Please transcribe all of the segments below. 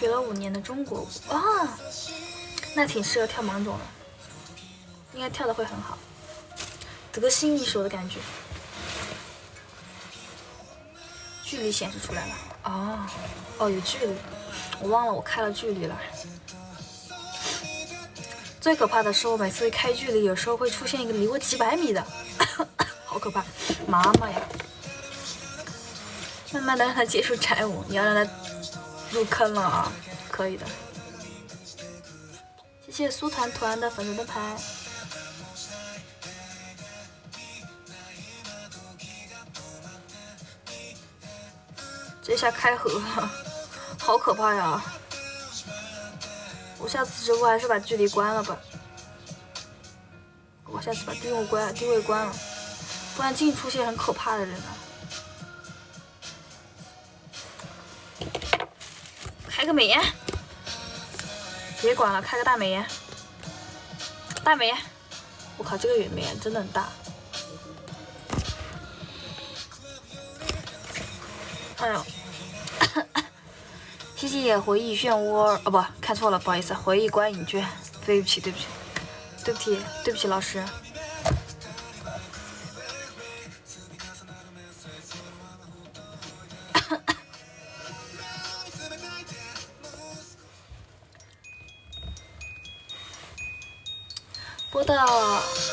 学了5年的中国舞啊，那挺适合跳芒种的，应该跳的会很好，得心应手的感觉。距离显示出来了，哦，有距离，我忘了我开了距离了。最可怕的是我每次一开距离，有时候会出现一个离我几百米的，好可怕！妈妈呀！慢慢的让他接触宅舞，你要让他入坑了啊，可以的。谢谢苏团团的粉丝的牌。这下开合了，好可怕呀！我下次直播还是把距离关了吧。我下次把定位关了，不然净出现很可怕的人啊。开个美颜，别管了，开个大美颜。大美颜，我靠，这个美颜真的很大。哎呦，谢谢回忆漩涡，哦不，看错了，不好意思，回忆观影券，对不起，老师。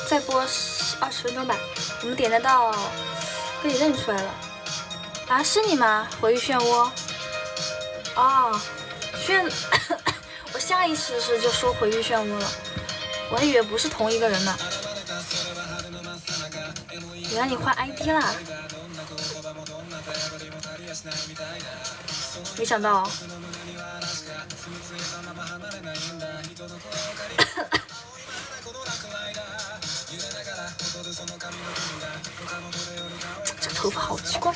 再播20分钟吧，我们点得到，被你认出来了。啊，是你吗？回忆漩涡。哦，我下意识是就说回忆漩涡了，我还以为不是同一个人呢。原来你换 ID 啦，没想到。这个头发好奇怪。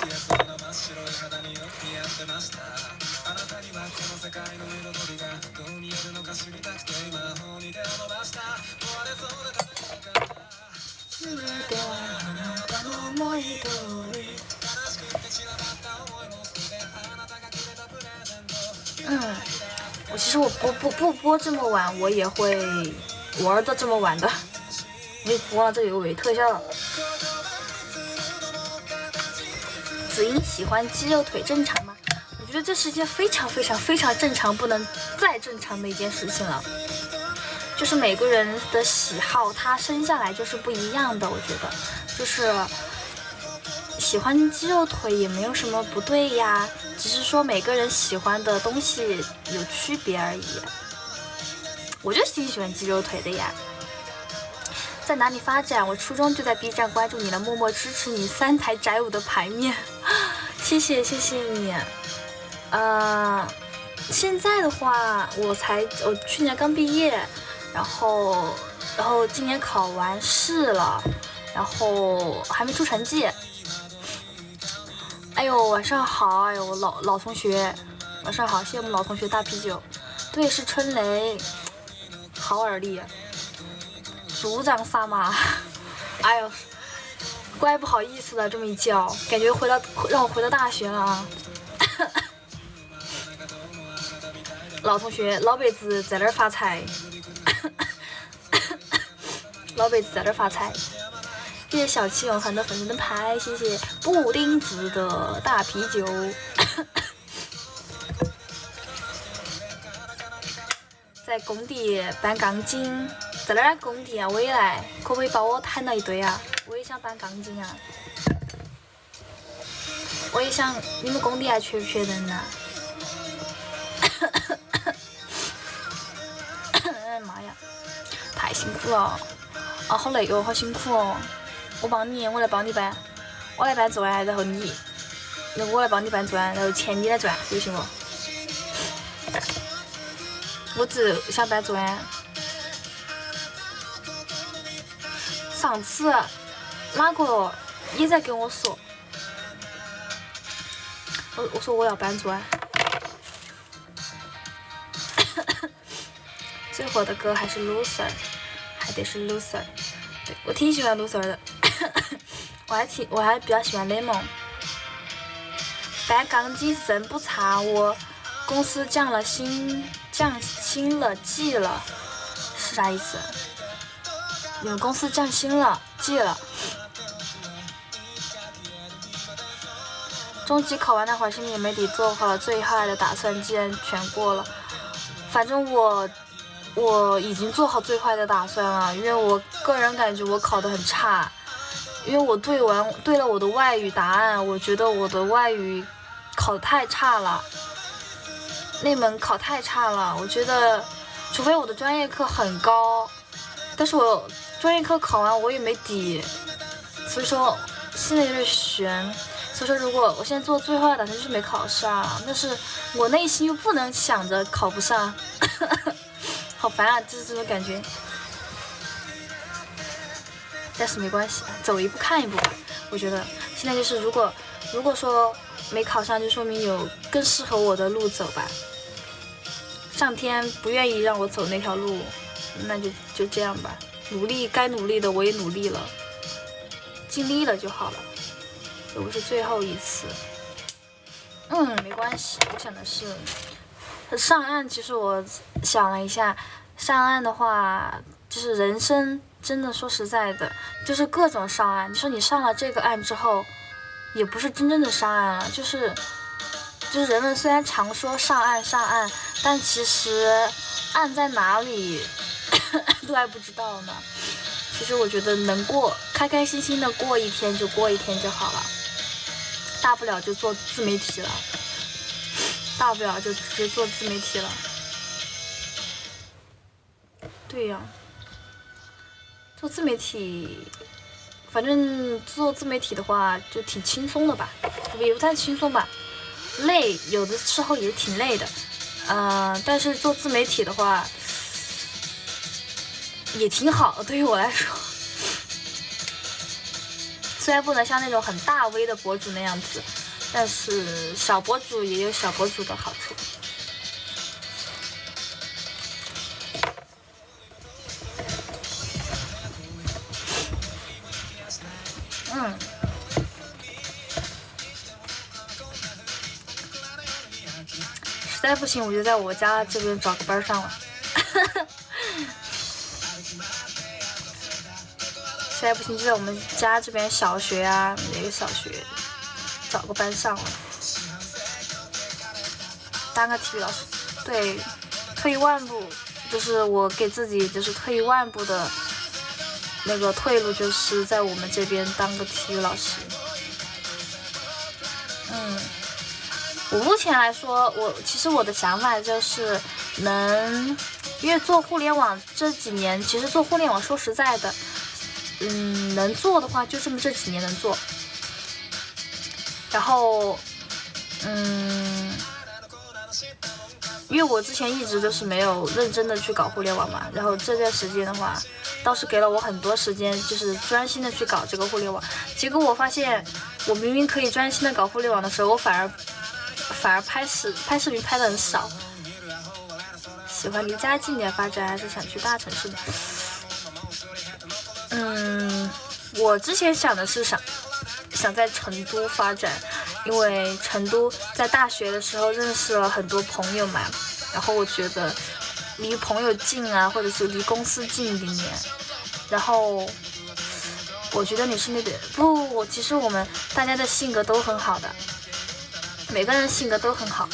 其实我不播这么晚，我也会玩的这么晚的。没播了，这里有伪特效。子英喜欢肌肉腿正常吗？我觉得这是一件非常正常，不能再正常的一件事情了。就是每个人的喜好，他生下来就是不一样的。我觉得，就是喜欢肌肉腿也没有什么不对呀，只是说每个人喜欢的东西有区别而已。我就挺喜欢肌肉腿的呀。在哪里发展？我初中就在 B 站关注你了，默默支持你3台宅舞的牌面，谢谢你。现在的话，我去年刚毕业，然后今年考完试了，然后还没出成绩。哎呦，晚上好！哎呦，老同学，晚上好！羡慕老同学大啤酒，对，是春雷，好耳力。组长萨玛，哎呦，怪不好意思的，这么一叫，感觉让我回到大学了啊！老同学，老辈子在那儿发财，老辈子在这发财。谢谢小七永恒的粉丝灯牌，谢谢布丁子的大啤酒。在工地搬钢筋，在哪儿工地啊？我也来，可不可以把我喊到一堆啊？我也想搬钢筋啊！我也想，你们工地还缺不缺人呢？妈呀，太辛苦了啊！好累哦，好辛苦哦！我来帮你搬，我来搬砖，然后我来帮你搬砖，然后钱你来赚，就行了。我只想搬砖。上次哪个也在跟我说，我说我要搬砖。最火的歌还是 Loser， 还得是 Loser。对，我挺喜欢 Loser 的，我还比较喜欢 Lemon。搬钢筋是真不差，公司降薪了季了是啥意思？你们公司降薪了季了。中级考完那会儿，心里也没底，做好了最坏的打算。既然全过了，反正我已经做好最坏的打算了，因为我个人感觉我考得很差，因为我对了我的外语答案，我觉得我的外语考得太差了，那门考太差了，我觉得除非我的专业课很高，但是我专业课考完我也没底，所以说现在有点悬。所以说如果我现在做最坏的打算就是没考上，但是我内心又不能想着考不上好烦啊，就是这种感觉。但是没关系，走一步看一步吧。我觉得现在就是如果说没考上，就说明有更适合我的路走吧。上天不愿意让我走那条路，那就这样吧。努力该努力的我也努力了，尽力了就好了。这不是最后一次，没关系。我想的是上岸，其实我想了一下，上岸的话就是人生真的说实在的就是各种上岸。你说你上了这个岸之后也不是真正的上岸了，就是人们虽然常说上岸，但其实岸在哪里都还不知道呢。其实我觉得能开开心心的过一天就过一天就好了，大不了就做自媒体了，大不了就直接做自媒体了。对呀，做自媒体，反正做自媒体的话就挺轻松的吧，也不太轻松吧，累，有的时候也挺累的，但是做自媒体的话也挺好的，对于我来说。虽然不能像那种很大 V 的博主那样子，但是小博主也有小博主的好处。实在不行我就在我家这边找个班上了。实在不行就在我们家这边小学啊，哪个小学找个班上了，当个体育老师。对，退一万步，就是我给自己就是退一万步的那个退路，就是在我们这边当个体育老师。我目前来说，其实我的想法就是因为做互联网这几年，其实做互联网说实在的，能做的话就这么这几年能做。然后，因为我之前一直都是没有认真的去搞互联网嘛，然后这段时间的话，倒是给了我很多时间，就是专心的去搞这个互联网。结果我发现，我明明可以专心的搞互联网的时候，我反而拍视频拍的很少。喜欢离家近点发展，还是想去大城市呢？我之前想的是想在成都发展，因为成都在大学的时候认识了很多朋友嘛，然后我觉得离朋友近啊，或者是离公司近一点点。然后我觉得你是那边其实我们大家的性格都很好的，每个人性格都很好。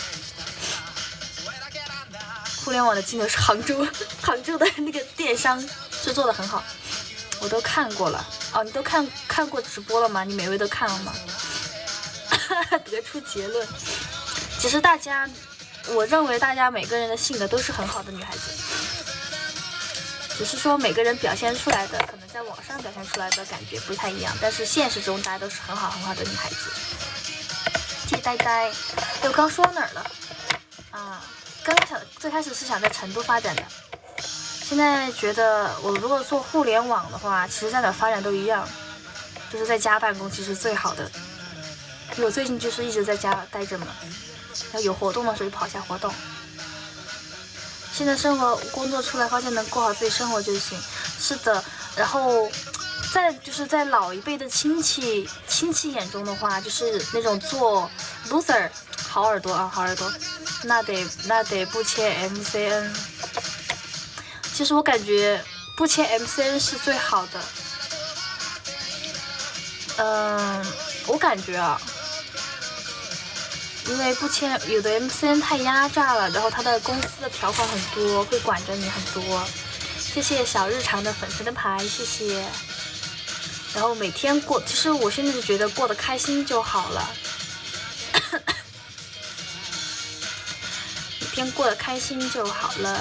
互联网的金牛是杭州的那个电商制作的很好，我都看过了。你都看过直播了吗？你每位都看了吗？得出结论，其实我认为大家每个人的性格都是很好的女孩子，只是说每个人表现出来的，可能在网上表现出来的感觉不太一样，但是现实中大家都是很好的女孩子。谢谢呆呆。我刚说哪儿了？最开始是想在成都发展的，现在觉得我如果做互联网的话，其实在哪发展都一样，就是在家办公其实最好的。因为我最近就是一直在家待着嘛，要有活动的时候就跑一下活动。现在工作出来发现能过好自己生活就行。是的，然后在老一辈的亲戚眼中的话，就是那种做 loser， 好耳朵啊，好耳朵。那得不签 MCN。其实我感觉不签 MCN 是最好的。我感觉啊，因为不签有的 MCN 太压榨了，然后他的公司的条款很多，会管着你很多。谢谢小日常的粉丝的牌，谢谢。然后每天过，其实我现在就觉得过得开心就好了。每天过得开心就好了。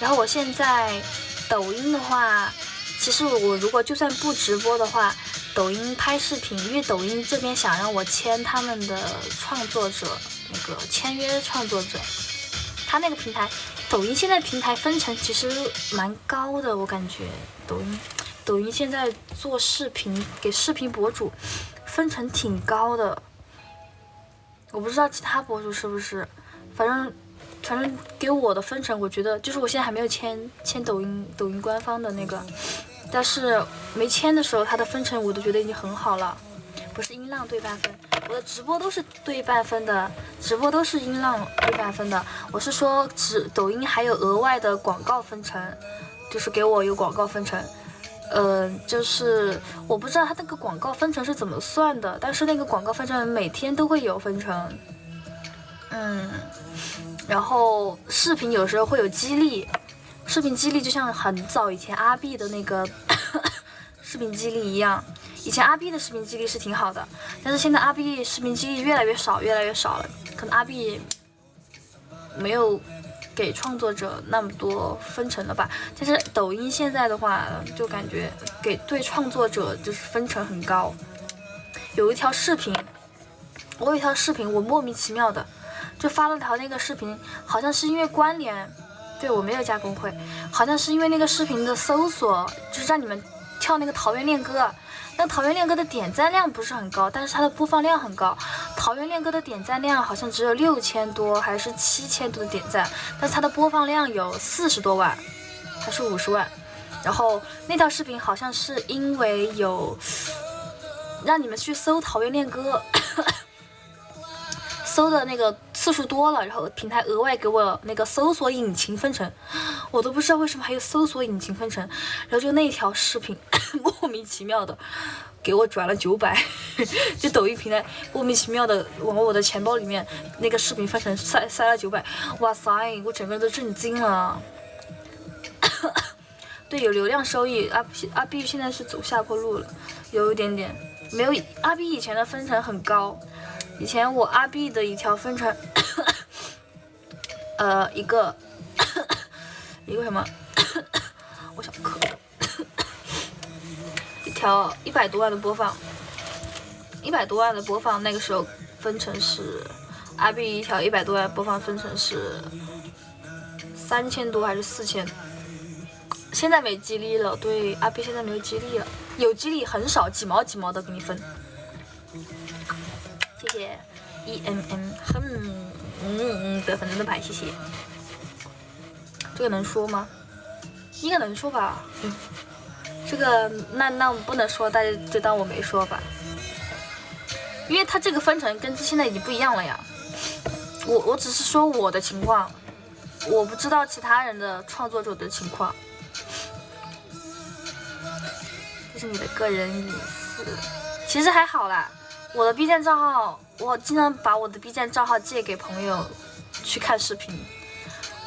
然后我现在抖音的话，其实我如果就算不直播的话，抖音拍视频，因为抖音这边想让我签他们的创作者，那个签约创作者，他那个平台，抖音现在平台分成其实蛮高的，我感觉抖音现在做视频给视频博主分成挺高的，我不知道其他博主是不是，反正给我的分成，我觉得就是我现在还没有签抖音官方的那个。但是没签的时候，它的分成我都觉得已经很好了，不是音浪对半分，我的直播都是对半分的，直播都是音浪对半分的。我是说，抖音还有额外的广告分成，就是给我有广告分成，就是我不知道它那个广告分成是怎么算的，但是那个广告分成每天都会有分成，然后视频有时候会有激励。视频激励就像很早以前阿 B 的那个视频激励一样，以前阿 B 的视频激励是挺好的，但是现在阿 B 视频激励越来越少了，可能阿 B 没有给创作者那么多分成了吧。但是抖音现在的话，就感觉对创作者就是分成很高。我有一条视频，我莫名其妙的就发了条那个视频，好像是因为关联。对，我没有加公会，好像是因为那个视频的搜索，就是让你们跳那个桃源恋歌，那桃源恋歌的点赞量不是很高，但是它的播放量很高。桃源恋歌的点赞量好像只有6000多还是7000多的点赞，但是它的播放量有40多万还是50万。然后那条视频好像是因为有让你们去搜桃源恋歌搜的那个次数多了，然后平台额外给我那个搜索引擎分成，我都不知道为什么还有搜索引擎分成，然后就那条视频莫名其妙的给我转了900，就抖音平台莫名其妙的往我的钱包里面那个视频分成塞了900，哇塞，我整个人都震惊了。对，有流量收益，阿 B 现在是走下坡路了，有一点点，没有阿 B 以前的分成很高。以前我阿 B 的一条分成一个什么我想咳一条100多万的播放那个时候分成是阿 B 一条100多万播放分成是3000多还是4000，现在没激励了。对，阿 B 现在没有激励了，有激励很少，几毛的给你分。谢谢 EMM 的粉丝的牌，谢谢。这个能说吗？应该能说吧。这个那我不能说，大家就当我没说吧。因为它这个分成跟现在已经不一样了呀。我只是说我的情况，我不知道其他人的创作者的情况。这是你的个人隐私，其实还好啦。我的 B 站账号，我经常把我的 B 站账号借给朋友去看视频。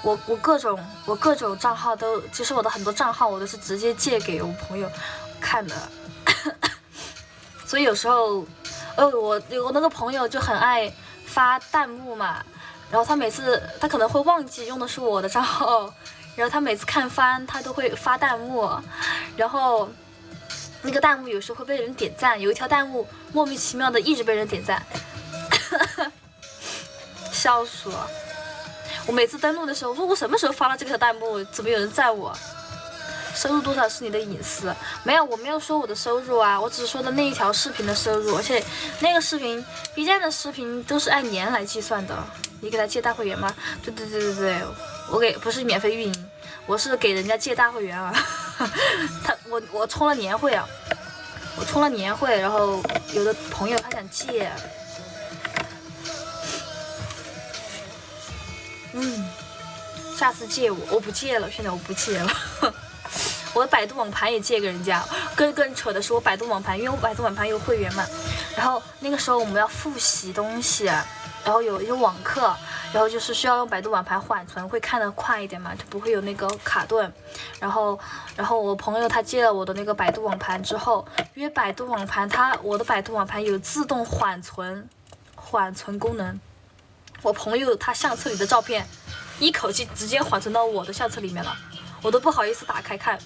我各种账号都，其实我的很多账号我都是直接借给我朋友看的。所以有时候，我那个朋友就很爱发弹幕嘛，然后他可能会忘记用的是我的账号，然后他每次看番他都会发弹幕，然后那个弹幕有时候会被人点赞，有一条弹幕莫名其妙的一直被人点赞，笑死我！我每次登录的时候，我说我什么时候发了这条弹幕，怎么有人赞我？收入多少是你的隐私，没有，我没有说我的收入啊，我只是说的那一条视频的收入，而且那个视频 B 站的视频都是按年来计算的。你给他借大会员吗？对，我不是免费运营，我是给人家借大会员啊。我充了年会啊，然后有的朋友他想借。下次借我不借了，现在我不借了。我的百度网盘也借给人家，更扯的是我百度网盘，因为我百度网盘有会员嘛，然后那个时候我们要复习东西，然后有一个网课，然后就是需要用百度网盘缓存，会看得快一点嘛，就不会有那个卡顿。然后我朋友他借了我的那个百度网盘之后，因为百度网盘我的百度网盘有自动缓存功能，我朋友他相册里的照片一口气直接缓存到我的相册里面了，我都不好意思打开看。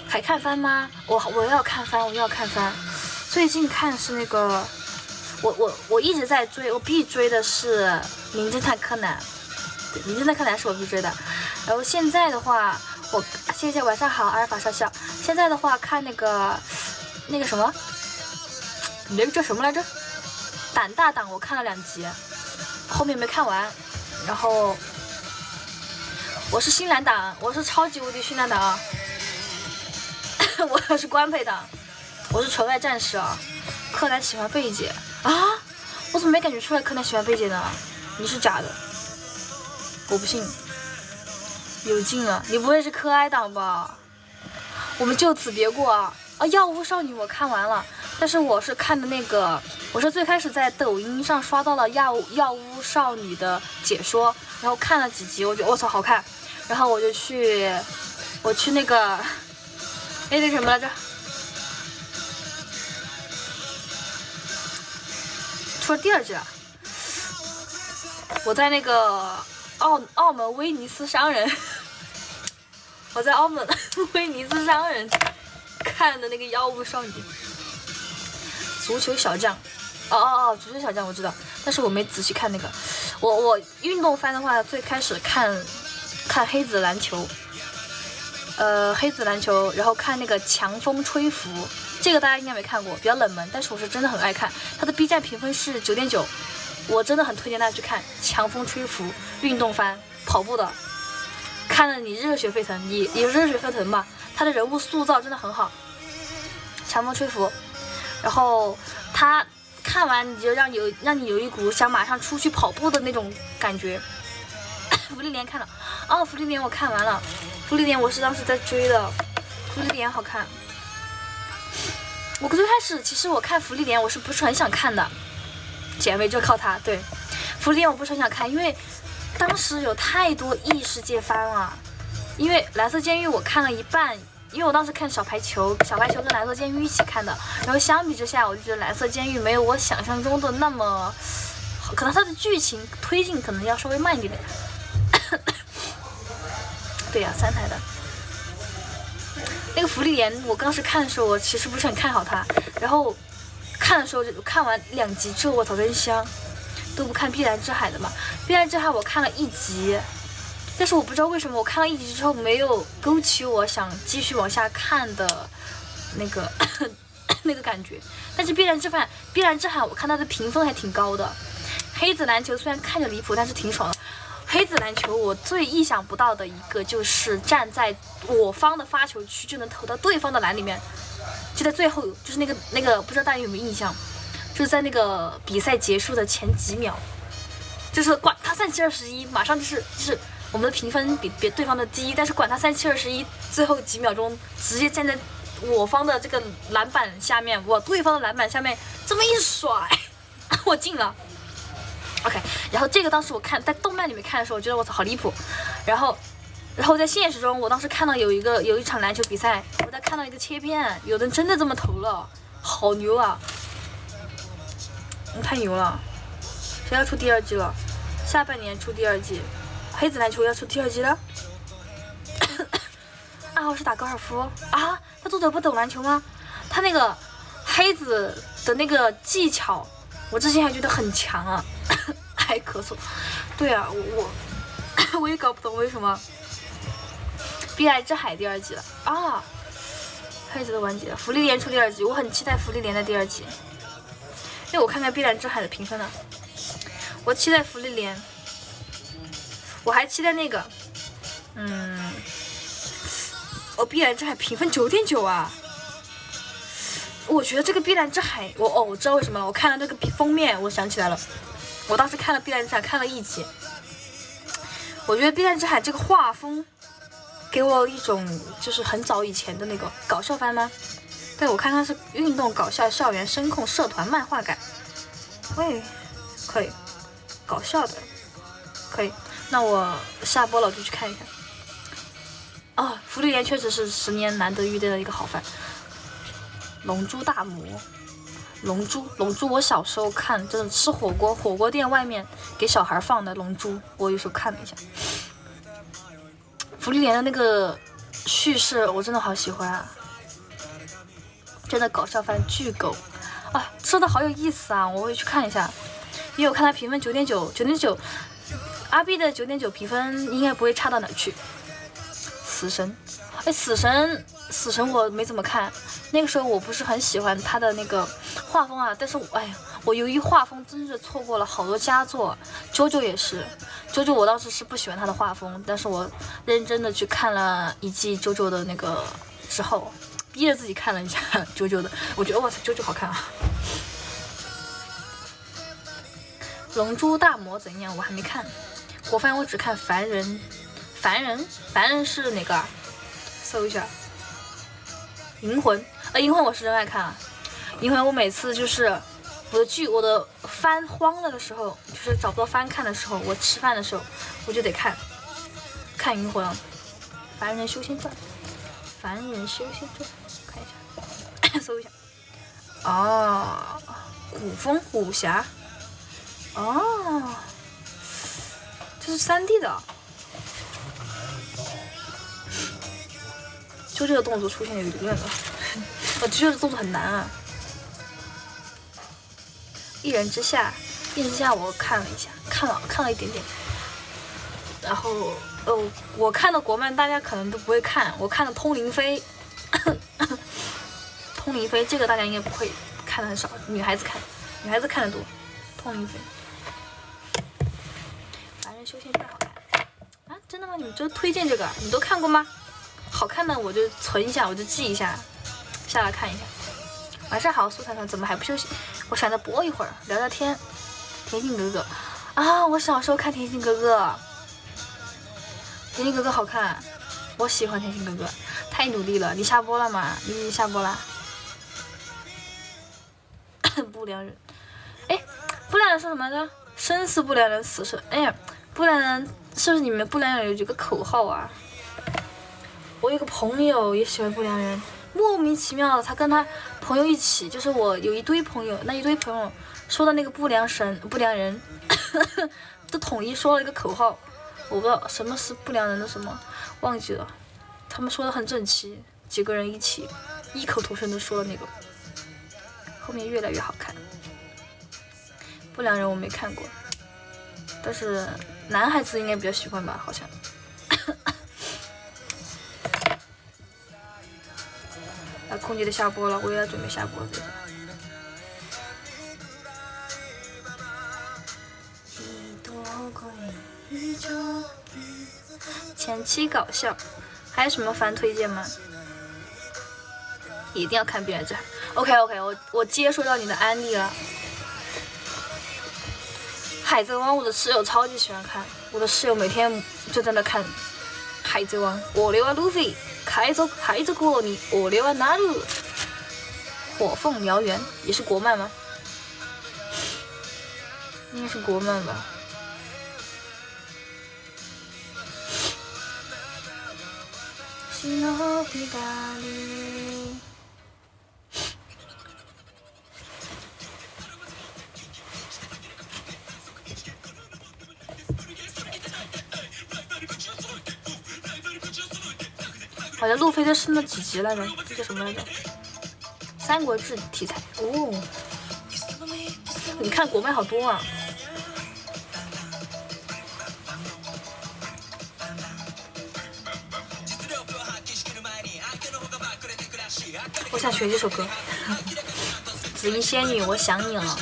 还看番吗？我要看番。最近看是那个，我一直在追，我必追的是《名侦探柯南》，对，《名侦探柯南》是我必追的。然后现在的话，谢谢晚上好，阿尔法少校。现在的话看那个什么，那个叫什么来着？胆大党，我看了2集，后面没看完。然后我是新蓝党，我是超级无敌新蓝党啊！我是官配党，我是纯爱战士啊！柯南喜欢贝姐啊？我怎么没感觉出来柯南喜欢贝姐呢？你是假的，我不信。有劲了，你不会是柯哀党吧？我们就此别过啊！药物少女我看完了，但是我是看的那个，我是最开始在抖音上刷到了药物少女的解说，然后看了几集，我觉得我操好看，然后我去那个。那个什么来着？出了第2季了。我在那个澳门威尼斯商人，我在澳门威尼斯商人看的那个《妖物少女》。足球小将，足球小将我知道，但是我没仔细看那个。我运动番的话，最开始看黑子篮球。黑子篮球，然后看那个强风吹拂，这个大家应该没看过，比较冷门，但是我是真的很爱看。它的 B 站评分是9.9，我真的很推荐大家去看强风吹拂运动番，跑步的，看了你热血沸腾，你热血沸腾吧。他的人物塑造真的很好，强风吹拂，然后他看完你就让你有一股想马上出去跑步的那种感觉。福利连看了，福利连我看完了。福利连我是当时在追的，福利连好看。我最开始其实我看福利连我是不是很想看的，减肥就靠它。对，福利连我不是很想看，因为当时有太多异世界番了。因为蓝色监狱我看了一半，因为我当时看小排球跟蓝色监狱一起看的，然后相比之下，我就觉得蓝色监狱没有我想象中的那么，可能它的剧情推进可能要稍微慢一点点。对呀，3台的那个福利连，我当时看的时候，我其实不是很看好它，然后看的时候就看完2集之后，我操，真香！都不看《碧蓝之海》的嘛，《碧蓝之海》我看了1集，但是我不知道为什么我看了1集之后没有勾起我想继续往下看的那个那个感觉。但是《碧蓝之海》我看它的评分还挺高的。黑子篮球虽然看着离谱，但是挺爽的。黑子篮球我最意想不到的一个就是站在我方的发球区就能投到对方的篮里面，就在最后就是那个不知道大家有没有印象，就是在那个比赛结束的前几秒，就是管他37-21，马上就是我们的评分比对方的低，但是管他37-21，最后几秒钟直接站在我方的这个篮板下面，我对方的篮板下面这么一甩，我进了。OK， 然后这个当时我看在动漫里面看的时候，我觉得我操好离谱。然后在现实中，我当时看到有一场篮球比赛，我在看到一个切片，有人真的这么投了，好牛啊！太牛了！谁要出第2季了？下半年出第2季，黑子篮球要出第2季了。2号是打高尔夫啊？他作者不懂篮球吗？他那个黑子的那个技巧，我之前还觉得很强啊。还咳嗽，对啊，我也搞不懂为什么《碧蓝之海》第2季了啊！黑子都完结了，福利连出第2季，我很期待福利连的第2季，因为我看看《碧蓝之海》的评分呢，我期待福利连，我还期待那个，《碧蓝之海》评分9.9啊！我觉得这个《碧蓝之海》，我知道为什么了，我看了这个封面，我想起来了。我当时看了《碧蓝之海》，看了1集，我觉得《碧蓝之海》这个画风给我一种就是很早以前的那个搞笑番吗？对，我看它是运动搞笑校园声控社团漫画改，喂，可以，搞笑的，可以。那我下播了我就去看一下。哦，福利莲确实是10年难得遇见的一个好番。龙珠大魔，龙珠，我小时候看，真的吃火锅店外面给小孩放的龙珠，我有时候看了一下。福利莲的那个叙事我真的好喜欢啊，真的搞笑番巨狗啊，说的好有意思啊，我会去看一下。因为我看他评分9.9，9.9，阿 B 的9.9评分应该不会差到哪去。死神，哎，死神我没怎么看，那个时候我不是很喜欢他的那个画风啊，但是我由于画风真是错过了好多佳作。JoJo 也是，JoJo我当时是不喜欢他的画风，但是我认真的去看了一季 JoJo 的那个之后，逼着自己看了一下 JoJo 的，我觉得哇塞 JoJo 好看啊。龙珠大魔怎样？我还没看，国番我只看凡人是哪个啊？搜一下。银魂，银魂我是真爱看啊。银魂我每次就是我的番荒了的时候，就是找不到番看的时候，我吃饭的时候我就得看银魂。凡人修仙传，看一下，搜一下。哦，古风武侠，哦，这是3D 的。就这个动作出现有理论了，我觉得动作很难啊。一人之下我看了一下，看了一点点。然后我看的国漫大家可能都不会看，我看的通灵飞，通灵飞这个大家应该不会看的很少，女孩子看的多。通灵飞，凡人修仙传好看啊？真的吗？你们就推荐这个，你都看过吗？好看的我就存一下，我就记一下，下来看一下。晚上好，苏团团怎么还不休息？我想着播一会儿，聊聊天。甜心哥哥啊，我小时候看甜心哥哥，甜心哥哥好看，我喜欢甜心哥哥，太努力了。你下播了吗？你已经下播了。不良人，哎，不良人说什么呢？生死不良人，死生。哎呀，不良人是不是你们不良人有几个口号啊？我有个朋友也喜欢不良人，莫名其妙的，他跟他朋友一起，就是我有一堆朋友，那一堆朋友说的那个不良人都统一说了一个口号，我不知道什么是不良人的什么，忘记了。他们说的很整齐，几个人一起异口同声的说了那个，后面越来越好看。不良人我没看过，但是男孩子应该比较喜欢吧，好像。空姐的下播了，我也要准备下播了。前期搞笑，还有什么番推荐吗？一定要看《碧蓝之海》。OK， 我接收到你的安利了。海贼王，我的室友超级喜欢看，我的室友每天就在那看海贼王。我流啊路飞。海贼国你我流啊哪路？火凤燎原也是国漫吗？应该是国漫吧。好像路飞的是那几集来着？这叫什么来着？三国志题材哦。你看国漫好多啊。我想学这首歌。紫衣仙女，我想你了。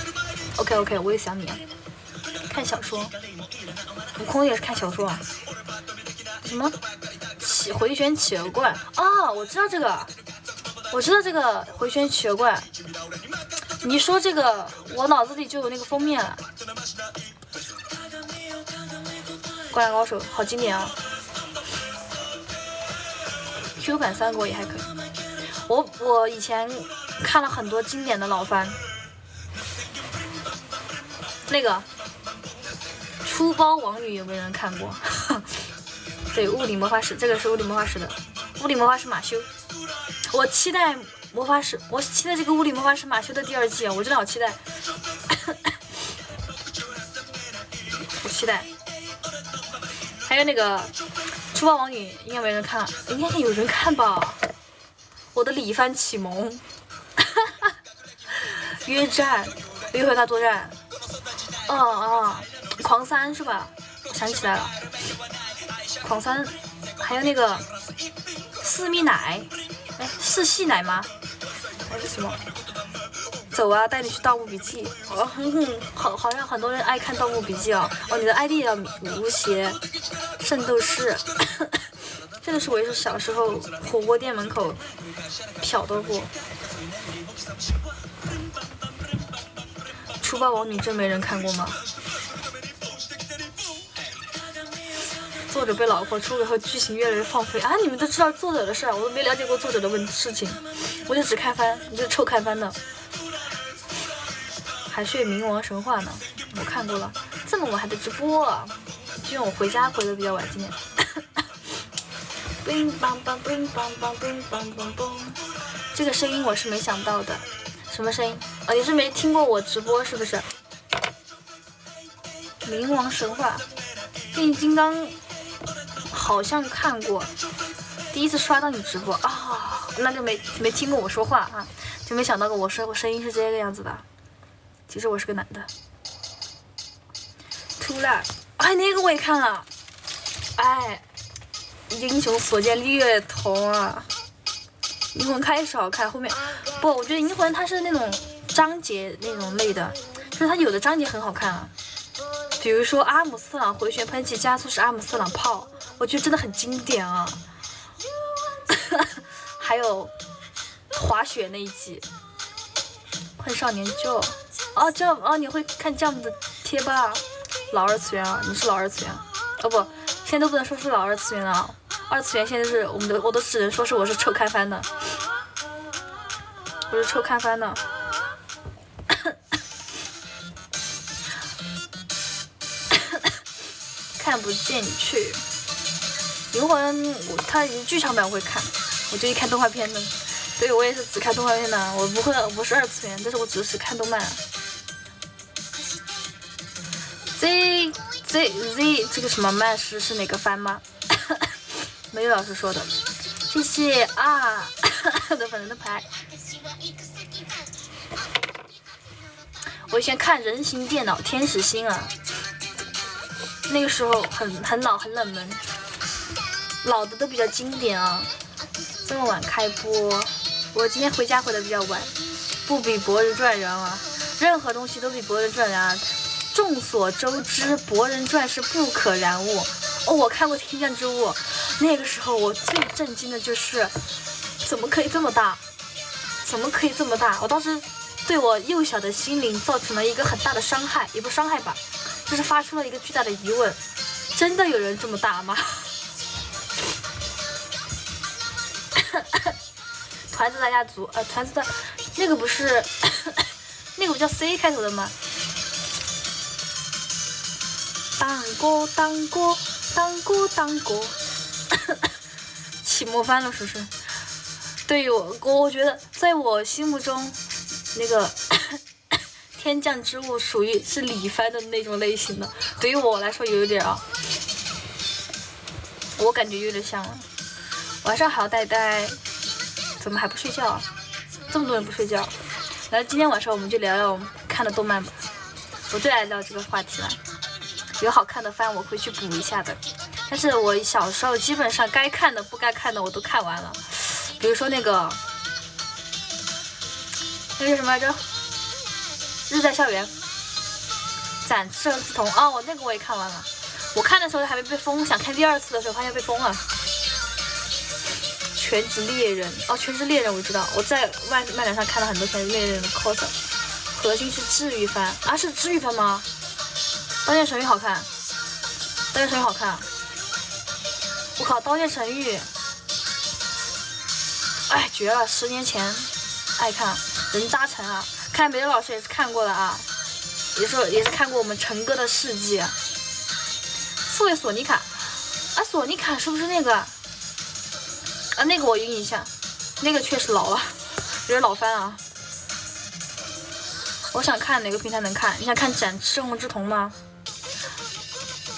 OK， 我也想你啊。看小说，悟空也是看小说啊。什么？回旋企鹅怪啊！我知道这个回旋企鹅怪。你说这个，我脑子里就有那个封面了。灌篮高手好经典啊 ，Q 版三国也还可以。我以前看了很多经典的老番，那个出包王女有没有人看过？对，物理魔法使，这个是物理魔法使的，物理魔法使马修。我期待魔法使，我期待这个物理魔法使马修的第2季啊！我真的好期待，我期待。还有那个出包王女，应该没人看，应该有人看吧？我的李番启蒙，约战，约会大作战，狂三是吧？我想起来了，狂三，还有那个四蜜奶，哎，四系奶吗？还是什么？走啊，带你去盗墓笔记。好像很多人爱看盗墓笔记哦。你的 ID 叫无邪圣斗士。这个是我也是小时候火锅店门口瞟到过。出包王女真没人看过吗？作者被老婆出轨后，剧情越来越放飞啊！你们都知道作者的事，我都没了解过作者的事情，我就只看番，你就臭看番的。海血冥王神话呢，我看过了，这么晚还得直播啊！因为我回家回的比较晚，今天。冰棒棒冰棒棒冰棒棒棒，这个声音我是没想到的，什么声音？你是没听过我直播是不是？冥王神话，变形金刚好像看过，第一次刷到你直播啊，那就没听过我说话啊，就没想到过我声音是这个样子的。其实我是个男的。突然，哎，那个我也看了，哎。英雄所见略同啊，银魂开始好看，后面不，我觉得银魂它是那种章节那种类的，就是它有的章节很好看啊，比如说阿姆斯朗回旋喷气加速是阿姆斯朗炮，我觉得真的很经典啊。还有滑雪那一集，困少年 Joe 哦，你会看这样的贴吧？老二次元啊，你是老二次元哦不，现在都不能说是老二次元了啊。二次元现在是我都只能说是我是臭看番的，我是臭看番的。看不见你去，银魂它剧场版我会看，我就一看动画片的，所以我也是只看动画片的，我不是二次元，但是我只是看动漫。Z 这个什么漫是哪个番吗？没有老师说的，谢谢啊的粉丝的牌。我以前看人形电脑天使心啊，那个时候很老很冷门，老的都比较经典啊。这么晚开播，我今天回家回的比较晚，不比博人传燃啊，任何东西都比博人传燃啊。众所周知，博人传是不可燃物。我看过天降之物，那个时候我最震惊的就是怎么可以这么大，我当时对我幼小的心灵造成了一个很大的伤害，也不伤害吧，就是发出了一个巨大的疑问，真的有人这么大吗？团子大家族团子的那个不是那个不叫 C 开头的吗？当过起末番了，是不是？对于我觉得在我心目中那个天降之物属于是李番的那种类型的，对于我来说有点我感觉有点像了。晚上好，呆呆，怎么还不睡觉？这么多人不睡觉。来，今天晚上我们就聊聊我们看的动漫吧，我最爱聊这个话题了。有好看的番我会去补一下的，但是我小时候基本上该看的不该看的我都看完了，比如说那个什么来着，日在校园，展翅之瞳那个我也看完了，我看的时候还没被封，想看第2次的时候发现被封了。全职猎人全职猎人我知道，我在漫展上看了很多全职猎人的 cos， 核心是治愈番是治愈番吗？刀剑神域好看，刀剑神域好看。我靠，刀剑神域，哎，绝了！10年前爱看人渣城啊，看别的老师也是看过的啊，也是看过我们陈哥的事迹。刺猬索尼卡，啊，索尼卡是不是那个？啊，那个我有印象，那个确实老了，有点老番啊。我想看哪个平台能看？你想看展赤红之瞳吗？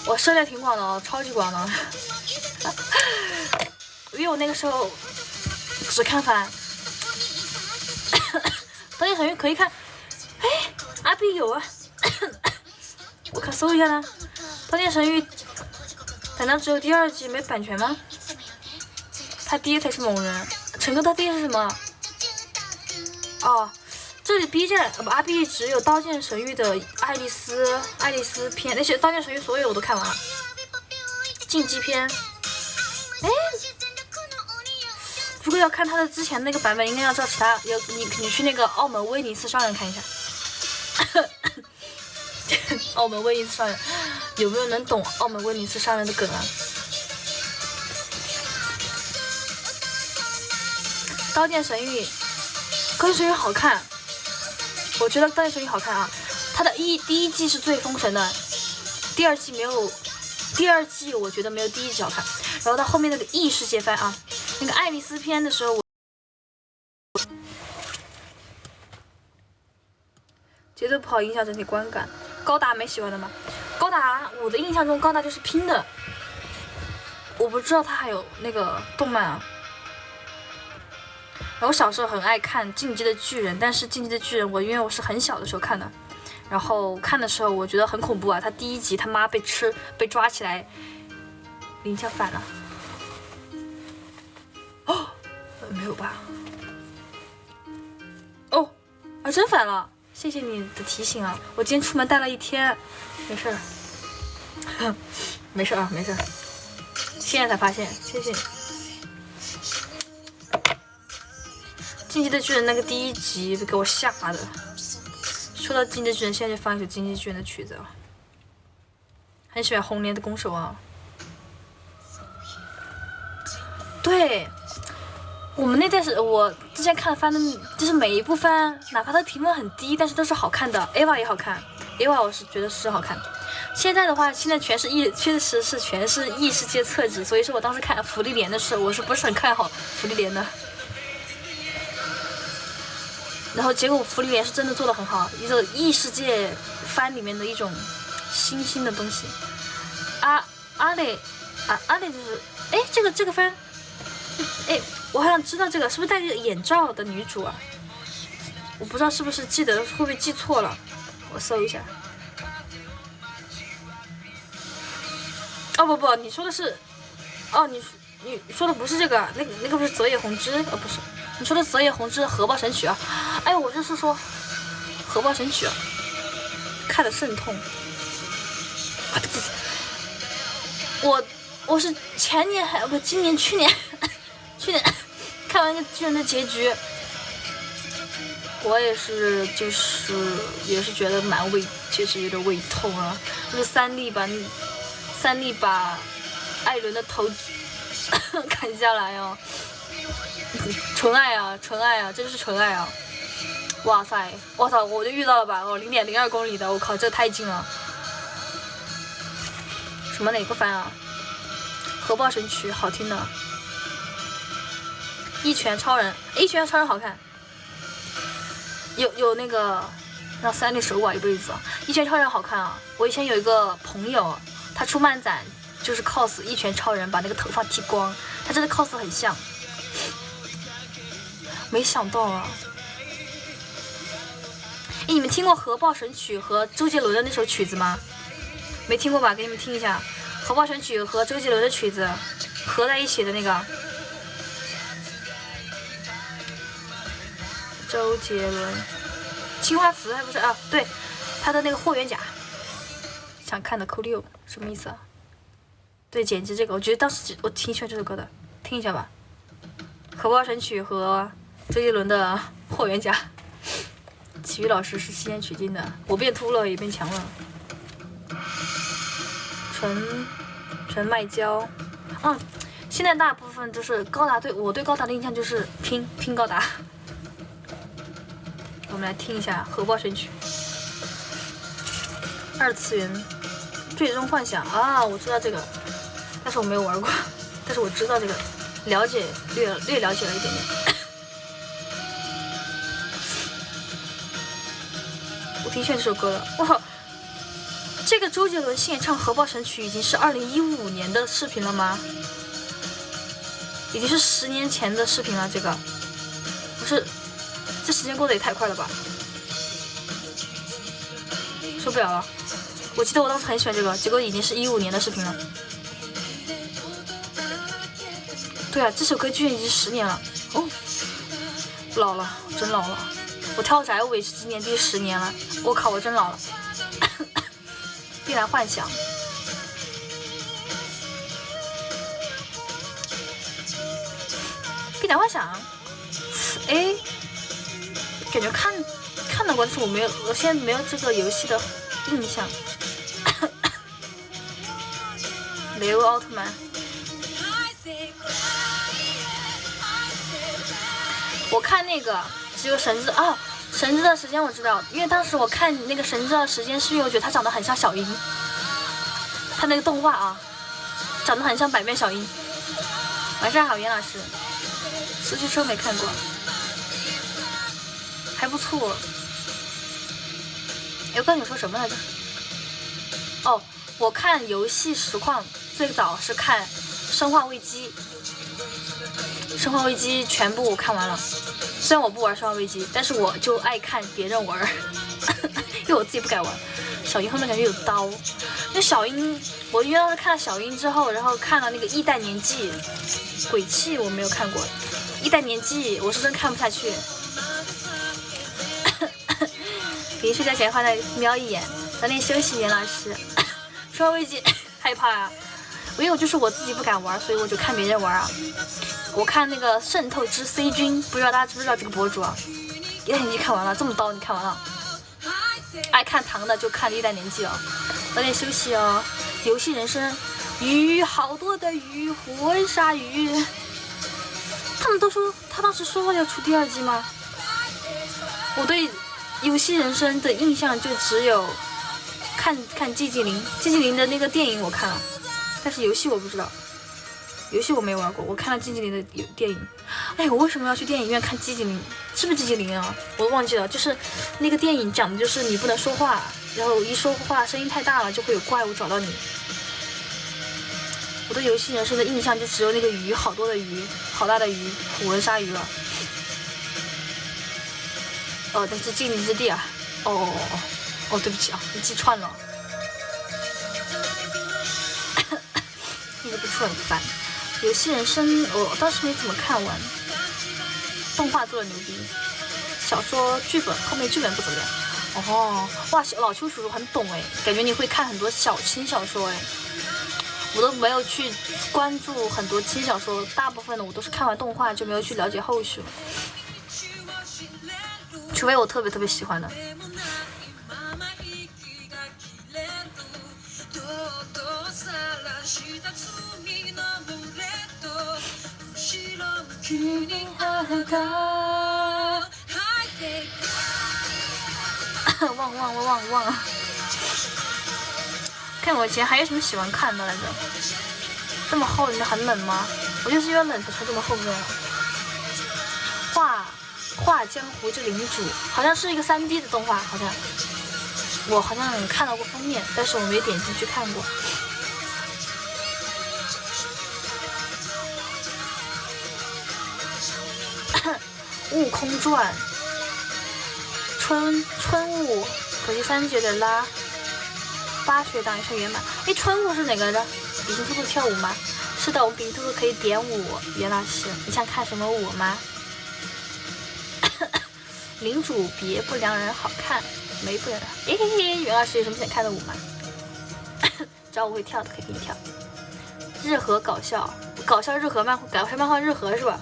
我涉猎挺广的哦，超级广的。因为我那个时候只看番。刀剑神域可以看，哎，阿 B 有啊。我看搜一下呢。刀剑神域难道只有第2季没版权吗？他爹才是猛人。陈哥他爹是什么？哦。这里 B 站阿 B 只有刀剑神域的爱丽丝篇，那些刀剑神域所有我都看完了。竞技篇，哎，如果要看他的之前那个版本，应该要照其他，你去那个澳门威尼斯商人看一下。澳门威尼斯商人有没有能懂澳门威尼斯商人的梗啊？刀剑神域，刀剑神域好看。我觉得刀剑神域好看啊，它的第一季是最封神的，第2季没有，第2季我觉得没有第1季好看。然后到后面那个异世界番啊，那个爱丽丝篇的时候，我节奏不好影响整体观感。高达没喜欢的吗？高达我的印象中高达就是拼的，我不知道它还有那个动漫啊。然后我小时候很爱看《进击的巨人》，但是《进击的巨人》因为我是很小的时候看的，然后看的时候我觉得很恐怖啊。他第1集他妈被抓起来，领奖反了。哦，没有吧？哦，啊真反了！谢谢你的提醒啊，我今天出门带了1天，没事儿，没事儿啊，没事儿。现在才发现，谢谢你。进击的巨人那个第1集给我吓的。说到进击的巨人，现在就放一首进击巨人的曲子啊，很喜欢红莲的攻守啊。对，我们那代是我之前看的番的，就是每一部番，哪怕它评分很低，但是都是好看的。Ava 也好看，Ava 我是觉得是好看。现在的话，现在全是确实是全是异世界厕纸，所以说我当时看芙莉莲的时候，我是不是很看好芙莉莲的？然后结果芙莉莲是真的做得很好，一个异世界番里面的一种新兴的东西。阿蕾就是，哎，这个番，哎，我好像知道这个是不是戴着眼罩的女主啊？我不知道是不是记得，会不会记错了？我搜一下。哦不，你说的是，哦你说的不是这个，那个不是泽野弘之，不是。你说的泽野弘之的核爆神曲啊？哎，我就是说核爆神曲啊，看得肾痛。我是前年还不今年去年看完那个巨人的结局，我也是也是觉得确实有点胃痛啊。就是三笠把艾伦的头砍下来哦。纯爱啊，这就是纯爱啊！哇塞，我操，我就遇到了吧！0.02公里的，我靠，这太近了。什么哪个番啊？核爆神曲好听的。一拳超人好看。有那个让三笠守我一辈子啊！一拳超人好看啊！我以前有一个朋友，他出漫展就是 cos 一拳超人，把那个头发剃光，他真的 cos 很像。没想到啊！哎，你们听过《核爆神曲》和周杰伦的那首曲子吗？没听过吧？给你们听一下，《核爆神曲》和周杰伦的曲子合在一起的那个。周杰伦，青花瓷还不是啊？对，他的那个霍元甲，想看的扣6，什么意思啊？对，剪辑这个，我觉得当时我挺喜欢这首歌的，听一下吧。《核爆神曲》和周杰伦的霍元甲，体育老师是西安取经的，我变秃了也变强了。纯人脉交。现在大部分就是高达，我对高达的印象就是拼高达。我们来听一下核爆神曲，二次元最终幻想啊，我知道这个，但是我没有玩过，但是我知道这个，略了解了一点点。我挺喜欢这首歌的，哇！这个周杰伦现唱核爆神曲已经是2015年的视频了吗？已经是10年前的视频了，这个不是，这时间过得也太快了吧，受不了了。我记得我当时很喜欢这个，结果已经是15年的视频了。对啊，这首歌居然已经10年了，老了，真老了。我跳宅舞也是今年第10年了，我靠，我真老了。必然幻想，必然幻想，哎，感觉看到过，但是我现在没有这个游戏的印象。雷欧奥特曼，我看那个只有神之神之的时间我知道，因为当时我看那个神之的时间，是因为我觉得他长得很像小樱，他那个动画长得很像百变小樱。晚上好，袁老师，四驱车没看过，还不错。我刚才你说什么来着？我看游戏实况最早是看生化危机，生化危机全部我看完了。虽然我不玩生化危机，但是我就爱看别人玩，因为我自己不敢玩。小樱后面感觉有刀，那小樱，我因为当时看了小樱之后，然后看了那个《一代年纪》，鬼泣我没有看过，《一代年纪》我是真看不下去。临睡觉前话再瞄一眼，早点休息，袁老师。生化危机害怕啊，因为我就是我自己不敢玩，所以我就看别人玩啊。我看那个渗透之 C 君，不知道大家知不知道这个博主啊？一代年纪看完了，这么刀你看完了？爱看糖的就看一代年纪早点休息哦。游戏人生，鱼好多的鱼，活鲨鱼。他们都说他当时说了要出第2季吗？我对游戏人生的印象就只有看寂寂岭的那个电影我看了，但是游戏我不知道。游戏我没玩过，我看了寂寂岭的电影。哎，我为什么要去电影院看寂寂岭？是不是寂寂岭啊？我忘记了，就是那个电影讲的就是你不能说话，然后一说话声音太大了就会有怪物找到你。我对游戏人生的印象就只有那个鱼，好多的鱼，好大的鱼，虎纹鲨鱼了。但是精灵之地啊，对不起啊，你记串了。一直不出很烦。游戏人生我当时没怎么看完，动画做的牛逼，小说剧本后面剧本不怎么样。哇，老邱叔叔很懂哎，感觉你会看很多轻小说哎，我都没有去关注很多轻小说，大部分的我都是看完动画就没有去了解后续了，除非我特别特别喜欢的。忘。看我以前还有什么喜欢看的来着？这么厚，你很冷吗？我就是因为冷才穿这么厚的。画江湖之领主好像是一个3D 的动画，我好像看到过封面，但是我没点进去看过。悟空传，春雾，可惜3集有点拉。8学党一生圆满。春雾是哪个来着？比心兔兔跳舞吗？是的，我们比心兔兔可以点舞。袁老师，你想看什么舞吗？领主别不良人好看，没不良人。袁老师有什么想看的舞吗？只要我会跳的可以给你跳。日和搞笑日和漫画日和是吧？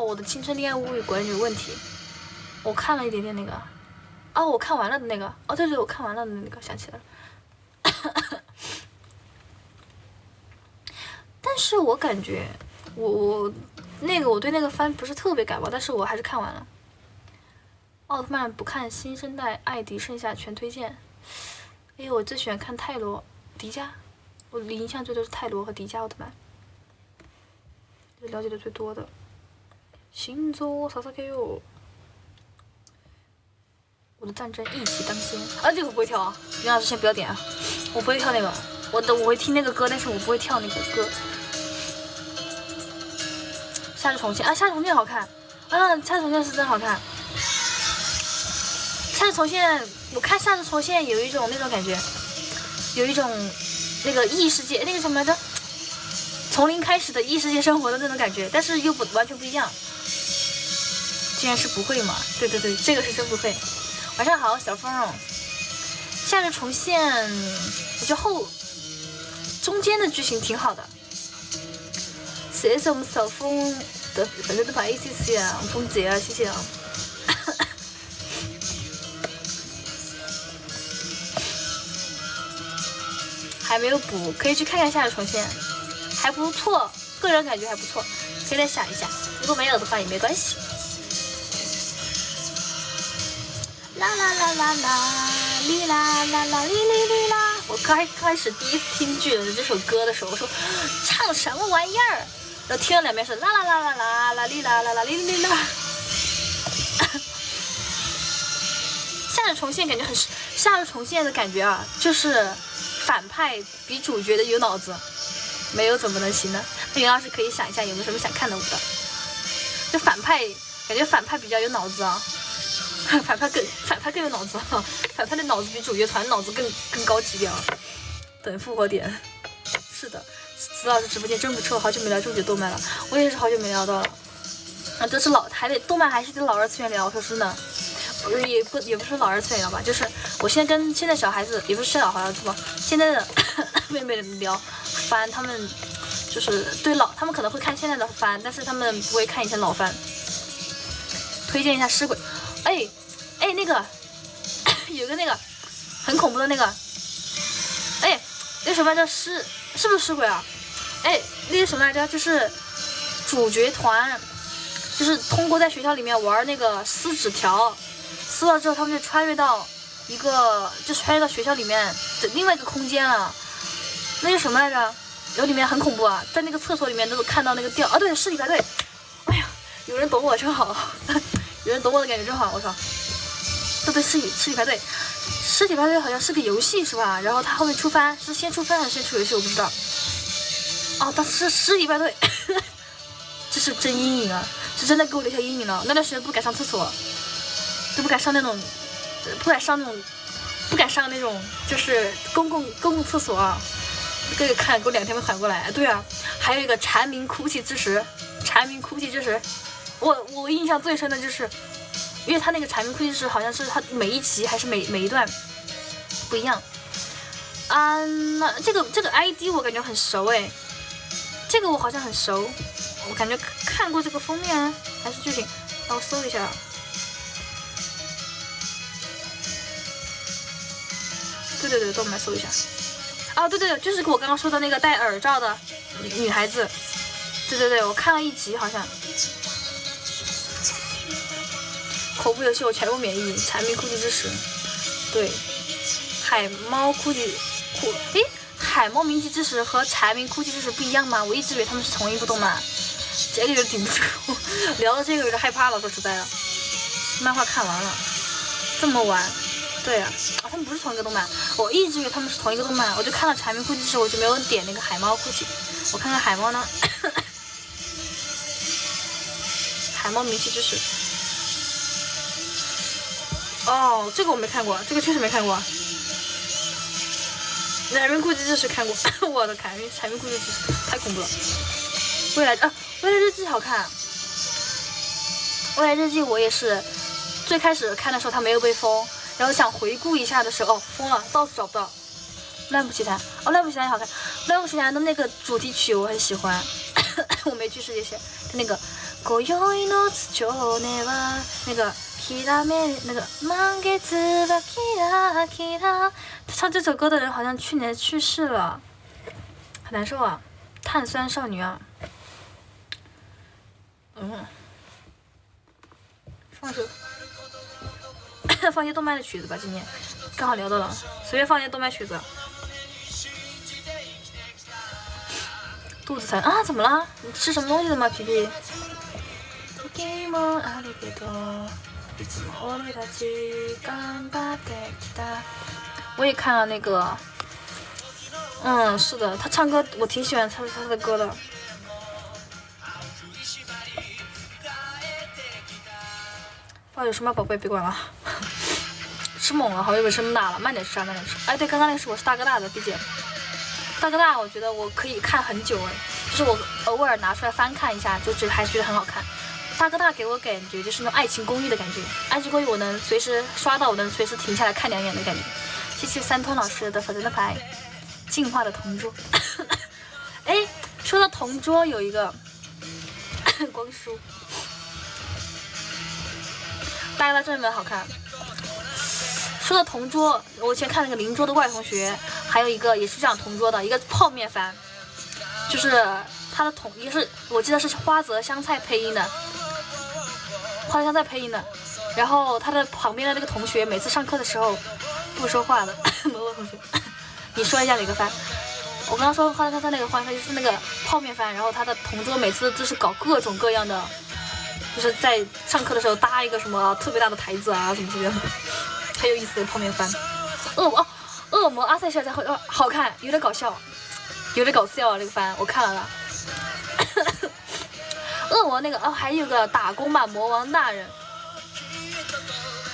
我的青春恋爱物语果然有问题。我看了一点点那个。我看完了的那个。对，我看完了的那个，想起来了。是我感觉我对那个番不是特别感冒，但是我还是看完了。奥特曼不看新生代艾迪，剩下全推荐。哎，我最喜欢看泰罗、迪迦，我印象最多是泰罗和迪迦奥特曼，了解的最多的。星座萨萨给我，我的战争一起当先。啊，这个我不会跳啊，袁老师先不要点啊，我不会跳那个，我会听那个歌，但是我不会跳那个歌。夏日重现啊，夏日重现好看，夏日重现是真好看。夏日重现，我看夏日重现有一种那种感觉，有一种那个异世界，那个什么来着，从零开始的异世界生活的那种感觉，但是又完全不一样。竟然是不会嘛？对对对，这个是真不会。晚上好，小风儿。夏日重现，我觉得中间的剧情挺好的。谢谢我们小风的粉丝的牌，谢谢啊，风姐啊，谢谢啊。还没有补，可以去看看夏日重现，还不错，个人感觉还不错，可以再想一下。如果没有的话也没关系。啦啦啦啦啦，哩啦啦啦哩哩哩啦。我开始第一次听巨人的这首歌的时候，我说唱什么玩意儿？然后听了两遍是啦啦啦啦啦啦哩啦啦啦哩哩啦。夏日重现感觉夏日重现的感觉啊，就是反派比主角的有脑子，没有怎么能行呢？那袁老师可以想一下有没有什么想看的舞的？就反派，感觉反派比较有脑子啊。反派更有脑子啊！反派的脑子比主角团脑子更高级点啊！等复活点，是的，石老师直播间真不错，好久没聊这么久动漫了，我也是好久没聊到了。啊，这是动漫还是得老二次元聊，我说真的，也不是老二次元聊吧，就是我现在跟现在小孩子，也不是小孩子吧，现在的妹妹聊番，他们就是他们可能会看现在的番，但是他们不会看以前老番。推荐一下尸鬼。哎，那个有个那个很恐怖的那个，那什么来着？是不是尸鬼啊？那个什么来着？就是主角团，就是通过在学校里面玩那个撕纸条，撕了之后他们就穿越到学校里面的另外一个空间了。那是什么来着？然后里面很恐怖啊，在那个厕所里面都看到那个吊啊，对，尸体排队。哎呀，有人懂我真好。有人懂我的感觉真好，我操！对，尸体排队，尸体排队好像是个游戏是吧？然后他后面出番，是先出番还是先出游戏我不知道。哦，但是尸体排队，这是真阴影啊！是真的给我留下阴影了。那段时间不敢上厕所，都不敢上那种就是公共厕所啊。给我2天没缓过来。对啊，还有一个蝉鸣哭泣之时，我印象最深的就是，因为他那个蝉鸣哭泣之时好像是他每一集还是每一段不一样啊。那这个 ID 我感觉很熟这个我好像很熟，我感觉看过这个封面还是剧情，让我搜一下。对，都我们来搜一下。哦，对，就是我刚刚说的那个戴耳罩的女孩子。对，我看了一集好像。恐怖游戏我全部免疫，蝉鸣哭泣之时。对，海猫鸣泣之时和蝉鸣哭泣之时不一样吗？我一直以为他们是同一部动漫，这个有点顶不住。聊到这个有点害怕了，说实在的。漫画看完了，这么晚。对啊，他们不是同一个动漫，我一直以为他们是同一个动漫，我就看了蝉鸣哭泣之时，我就没有点那个海猫哭泣。我看看海猫呢。海猫鸣泣之时。哦，这个我没看过，这个确实没看过。蝉鸣哭泣之时看过，我的蝉鸣哭泣之时太恐怖了。未来日记好看，未来日记我也是最开始看的时候它没有被封，然后想回顾一下的时候封了，到处找不到。乱步奇谭也好看，乱步奇谭的那个主题曲我很喜欢。我没去世界线，那个今宵の月ねは那个ひらめ那个満月はキラキラ，唱这首歌的人好像去年去世了，很难受啊。碳酸少女啊，放些动漫的曲子吧，今天刚好聊到了，随便放些动漫曲子。肚子疼啊？怎么了？你吃什么东西了吗？皮皮？我也看了那个，是的，他唱歌我挺喜欢他的歌的。有什么宝贝别管了，吃猛了，好像有声大了，慢点吃啊，慢点吃。哎，对，刚刚那是我是大哥大的 BGM， 大哥大我觉得我可以看很久哎，就是我偶尔拿出来翻看一下，就还觉得很好看。大哥大给我感觉就是那种爱情公寓的感觉，爱情公寓我能随时刷到，我能随时停下来看2眼的感觉。谢谢三通老师的粉丝的牌，进化的同桌。哎，说到同桌有一个光叔。大哥大真的好看。说到同桌，我以前看那个邻桌的怪同学，还有一个也是讲同桌的一个泡面番，就是他的也是我记得是花泽香菜配音的，花泽香菜配音的。然后他的旁边的那个同学每次上课的时候不说话的，某个同学，你说一下哪个番？我刚刚说花泽香菜那个番，他就是那个泡面番，然后他的同桌每次就是搞各种各样的。就是在上课的时候搭一个什么特别大的台子啊，什么之类的，很有意思的泡面番。恶魔阿塞小家伙好看，有点搞笑，有点搞笑啊！这个番我看了。恶魔那个还有个打工吧魔王大人，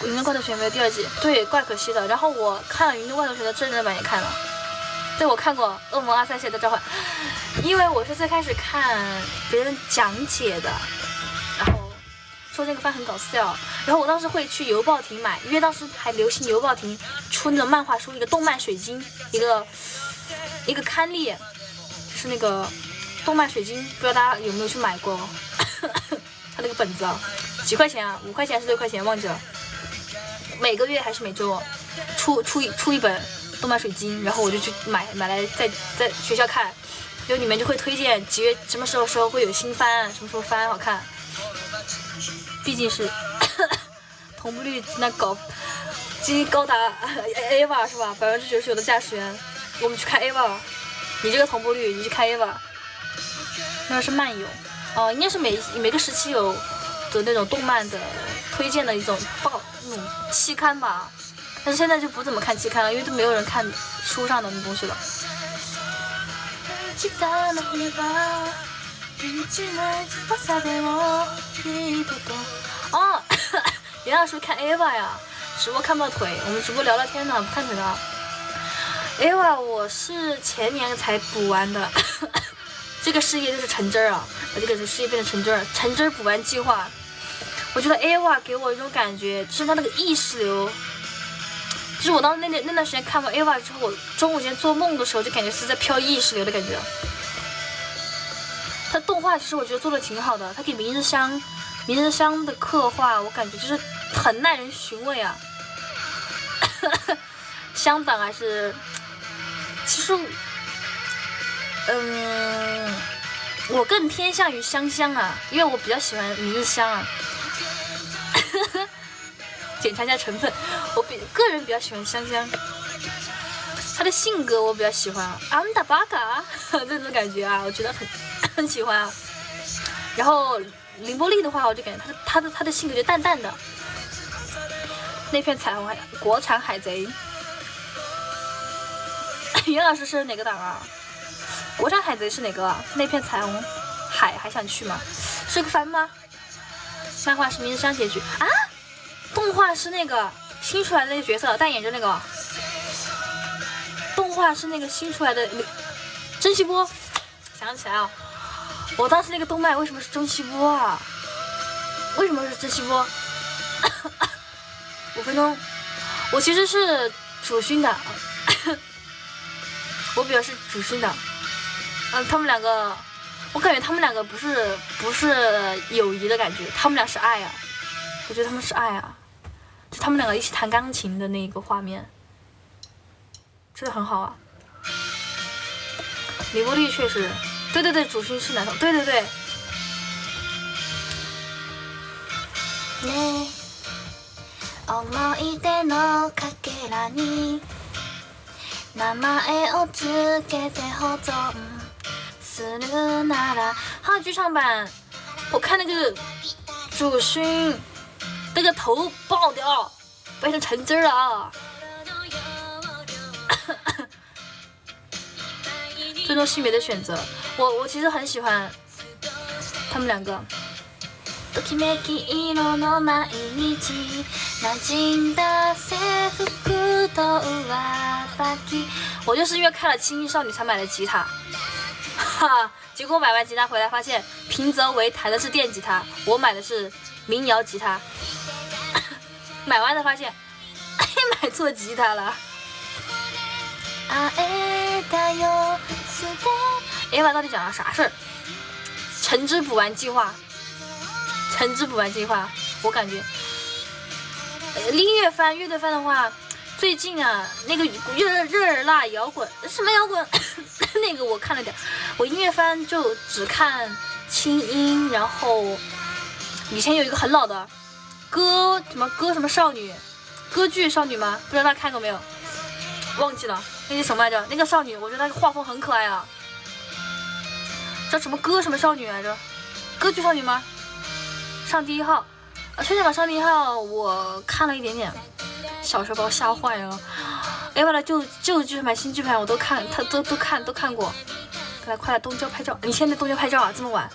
《云中怪盗学》没有第2季，对，怪可惜的。然后我看了《云中怪盗学》的真人版也看了，对，我看过《恶魔阿塞谢的召唤》，因为我是最开始看别人讲解的，然后。说这个番很搞笑，然后我当时会去邮报亭买，因为当时还流行邮报亭出那种漫画书，一个动漫水晶，一个刊例，就是那个动漫水晶，不知道大家有没有去买过？他那个本子啊，几块钱啊？5块钱还是6块钱？忘记了。每个月还是每周出一本动漫水晶，然后我就去买来在学校看，就里面就会推荐几月什么时候会有新番，什么时候番好看。毕竟是同步率那高达 AVA 是吧？99%的驾驶员，我们去看 AVA， 你这个同步率你去看 AVA， 那是漫游应该是每个时期有的那种动漫的推荐的一种那种期刊吧，但是现在就不怎么看期刊了，因为都没有人看书上的那东西了。袁老师看 AVA 呀，直播看不到腿，我们直播聊聊天呢，不看腿的。AVA 我是前年才补完的，这个事业就是成真啊，这个事业变成成真补完计划。我觉得 AVA 给我一种感觉，就是他那个意识流，就是我当时那段时间看完 AVA 之后，我中午前做梦的时候就感觉是在飘意识流的感觉。它动画其实我觉得做的挺好的，它给明日香的刻画，我感觉就是很耐人寻味啊。香党还是，其实，我更偏向于香啊，因为我比较喜欢明日香啊。检查一下成分，我个人比较喜欢香，他的性格我比较喜欢，安达巴嘎这种感觉啊，我觉得很喜欢啊。然后凌波丽的话，我就感觉他的性格就淡淡的。那片彩虹国产海贼，袁老师是哪个党啊？国产海贼是哪个啊？那片彩虹海还想去吗？是个番吗？漫画是明日香结局啊？动画是那个新出来的那个角色，戴眼镜那个。动画是那个新出来的真希波，想起来啊，我当时那个动漫为什么是真希波啊？为什么是真希波？5分钟，我其实是主勋的，我表示主勋的。他们两个，我感觉他们两个不是友谊的感觉，他们俩是爱啊，我觉得他们是爱啊，就他们两个一起弹钢琴的那个画面。真的很好啊，李波丽确实对对对，主勋是男生，对对对。ね、思い出のかけらに名前を付けて保存するなら。还有剧场版，我看那个主勋那个头爆掉，变成橙汁了啊！尊重性别的选择，我其实很喜欢他们两个。ときめき色の毎日馴染んだ制服と上履き。我就是因为看了《轻音少女》才买的吉他，哈，结果买完吉他回来发现平泽唯弹的是电吉他，我买的是民谣吉他。买完才发现，买错吉他了。Eva 到底讲了啥事儿？橙汁补完计划。橙汁补完计划，我感觉，音乐番的话，最近啊，那个热辣摇滚什么摇滚，那个我看了点，我音乐番就只看轻音，然后以前有一个很老的歌什么少女，歌剧少女吗？不知道大家看过没有？忘记了，那个什么来着？那个少女，我觉得那个画风很可爱啊，叫什么歌什么少女来着？歌剧少女吗？上第一号，确实吧，上第一号我看了一点点，小时候把我吓坏了。哎，完了，旧剧场版、新剧场版我都看，都看过。快来东郊拍照，你现在东郊拍照啊？这么晚？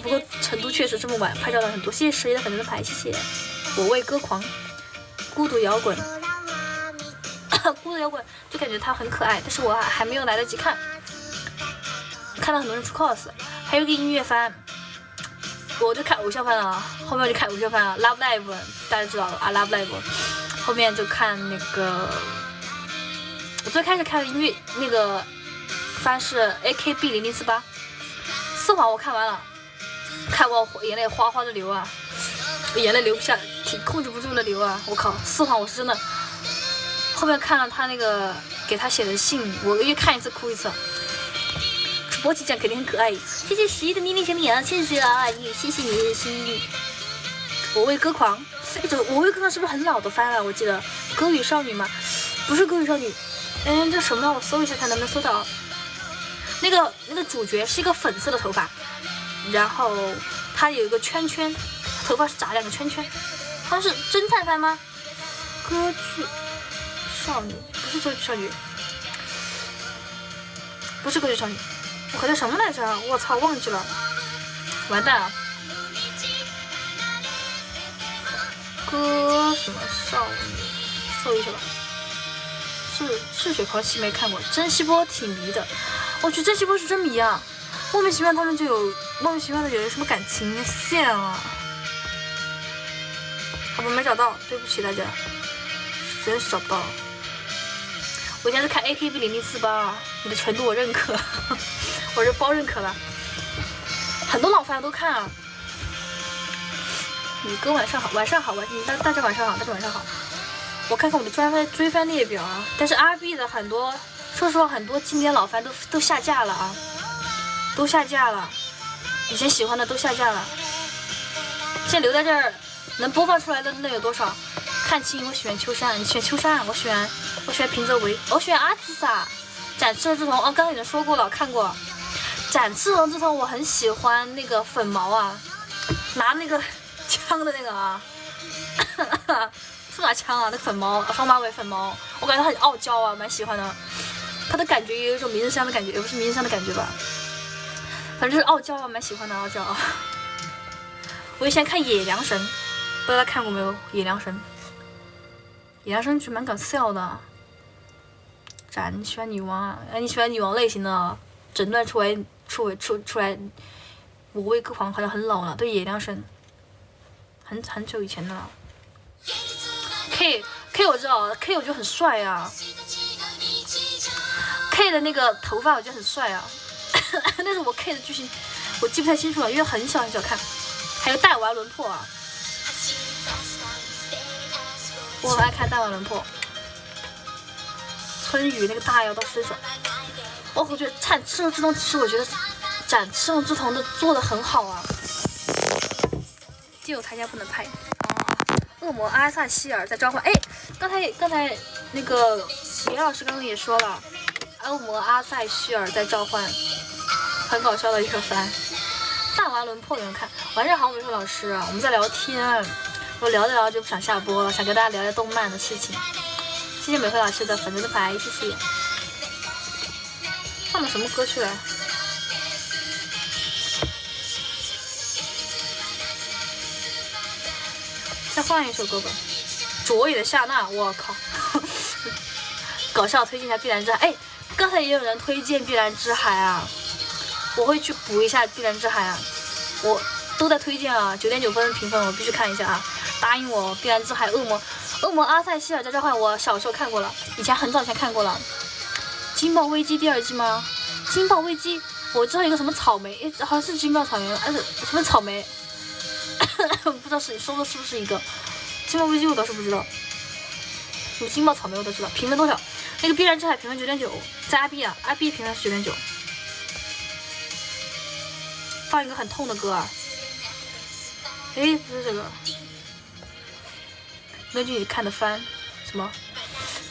不过成都确实这么晚拍照的很多，谢谢11的粉丝牌，谢谢。我为歌狂，孤独摇滚，孤独摇滚就感觉它很可爱，但是我还没有来得及看。看到很多人出 cos， 还有一个音乐番。我就看偶像番了，后面就看偶像番了。Love Live 大家知道了啊 ，Love Live， 后面就看那个，我最开始看的音乐那个番是 AKB0048，四皇我看完了，看我眼泪哗哗的流啊，眼泪流不下，控制不住的流啊！我靠，四皇我是真的，后面看了他那个给他写的信，我越看一次哭一次。波奇酱肯定很可爱，谢谢11的妮妮小米啊，谢谢阿姨，谢谢你的心意。我为歌狂，我为歌狂是不是很老的番了？我记得歌语少女嘛，不是歌语少女，这什么？我搜一下看能不能搜到。那个主角是一个粉色的头发，然后他有一个圈圈，头发是扎两个圈圈，他是侦探番吗？歌剧少女不是歌剧少女，不是歌剧少女。我可叫什么来着？我操，忘记了，完蛋了。歌什么少女？搜一下吧。是雪狂喜没看过，珍稀波挺迷的。我觉得珍稀波是真迷啊，莫名其妙他们就有莫名其妙的有什么感情线啊。好吧，没找到，对不起大家，实在是找不到。我现在是看 AKB0048，你的程度我认可。我是包认可了，很多老番都看啊。宇哥晚上好，晚上好，大家晚上好，大家晚上好。我看看我的追番列表啊，但是 RB 的很多，说实话很多经典老番都下架了啊，都下架了，以前喜欢的都下架了。现在留在这儿能播放出来的能有多少？看清，我喜欢秋山，你选秋山，我喜欢平泽唯，我选阿兹萨。展翅龙之瞳，刚才已经说过了，看过。展翅龙之瞳我很喜欢那个粉毛啊，拿那个枪的那个啊，是拿枪啊，那个粉毛双马尾粉毛，我感觉他很傲娇啊，蛮喜欢的。他的感觉也有一种明日香的感觉，也不是明日香的感觉吧，反正就是傲娇啊，蛮喜欢的傲娇。我以前看野良神，不知道大家看过没有？野良神，野良神剧蛮搞笑的。你喜欢女王啊？你喜欢女王类型的？诊断出来，我为歌狂好像很老了，对野良神，很久以前的了。K 我知道 ，K 我觉得很帅啊。K 的那个头发我觉得很帅啊，但是我 K 的剧情我记不太清楚了，因为很小看。还有弹丸轮破啊，我很爱看弹丸轮破。春雨那个大妖刀失手，我觉得赤肉之瞳，其实我觉得赤肉之瞳的做的很好啊。就他家不能拍恶魔阿萨希尔在召唤。哎，刚才那个李老师刚刚也说了，恶魔阿塞希尔在召唤，很搞笑的一个番。大娃轮破有人看，晚上好，美术老师啊，我们在聊天，我聊着聊着就不想下播了，想跟大家聊聊动漫的事情。谢谢美惠老师的粉丝牌，谢谢。放的什么歌去了？再换一首歌吧，卓野的夏娜，我靠，搞笑，推荐一下《碧蓝之海》。哎，刚才也有人推荐《碧蓝之海》啊，我会去补一下《碧蓝之海》啊，我都在推荐啊，9.9分评分，我必须看一下啊，答应我，《碧蓝之海》恶魔阿塞希尔在召唤，我小时候看过了，以前很早以前看过了。惊爆危机第2季吗？惊爆危机，我知道一个什么草莓，好像是惊爆草莓，什么草莓。不知道是你说的是不是一个惊爆危机，我倒是不知道。什么惊爆草莓我都知道。评分多少？那个碧蓝之海评分9.9，在阿 B 啊，阿 B 评分是9.9。放一个很痛的歌啊！哎，不是这个。根据你看的番，什么？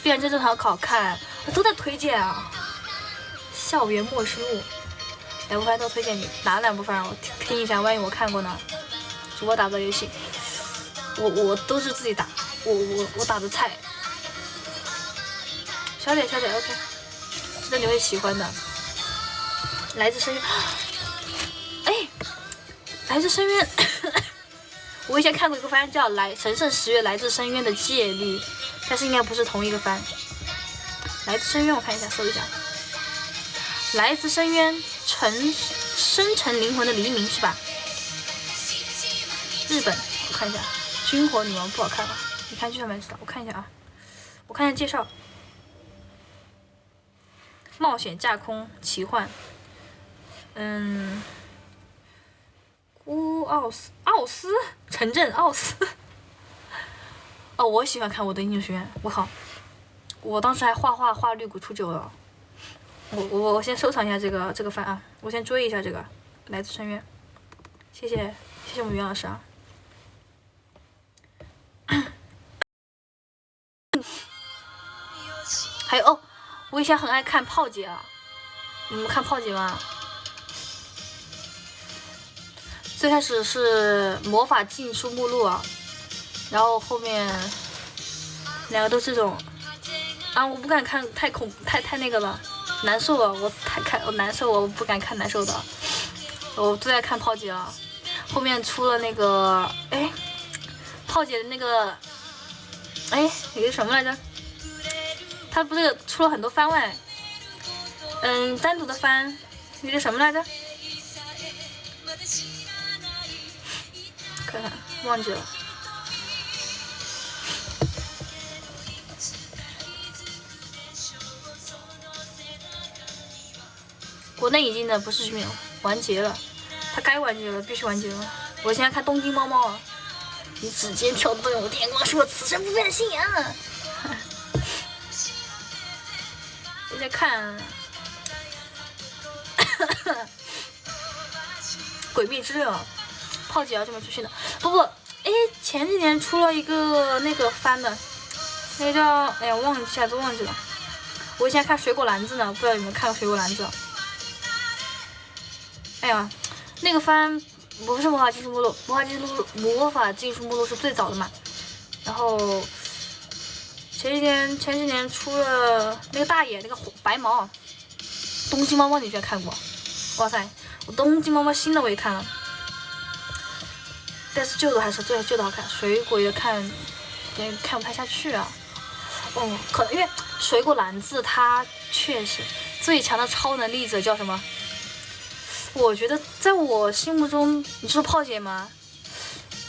碧蓝之海好看，都在推荐啊。校园末世录，两部番都推荐你，哪2部番我拼一下，万一我看过呢？主播打的游戏，我都是自己打，我打的菜。小点 OK， 知道你会喜欢的。来自深渊，哎，来自深渊，我以前看过一个番叫神圣十月来自深渊的戒律，但是应该不是同一个番。来自深渊，我看一下，搜一下。来自深渊，深沉灵魂的黎明是吧？日本，我看一下，军火女王不好看吧？你看剧上面知道，我看一下啊，我看一下介绍。冒险架空奇幻，奥斯城镇奥斯。哦，我喜欢看我的英雄学院，我靠，我当时还画绿谷出9了。我先收藏一下这个番啊，我先追一下这个来自深渊。谢谢我们袁老师啊。还有我以前很爱看炮姐啊，你们看炮姐吗？最开始是魔法禁书目录啊，然后后面2个都是这种啊，我不敢看太那个了，难受了，我难受，我不敢看难受的，我最爱看炮姐啊。后面出了那个炮姐的那个有个什么来着？他不是出了很多番外，单独的番，有个什么来着？看看，忘记了。国内引进的不是没有完结了，它该完结了，必须完结了。我现在看东京猫猫啊，你指尖跳动我电光，是我此生不变的信仰。我在看鬼灭之刃啊，炮姐要这么继续的。不，前几年出了一个那个番的，那个叫我忘记一下子忘记了。我以前看水果篮子呢，不知道有没有看过水果篮子。哎呀，那个番不是魔法禁书目录，魔法禁书目录是最早的嘛。然后前几年出了那个大爷那个白毛东京猫猫，你居然看过？哇塞，我东京猫猫新的我也看了，但是旧的还是最旧的好看，水果也看不太下去啊。可能因为水果篮子它确实最强的超能力者叫什么？我觉得在我心目中，你说炮姐吗？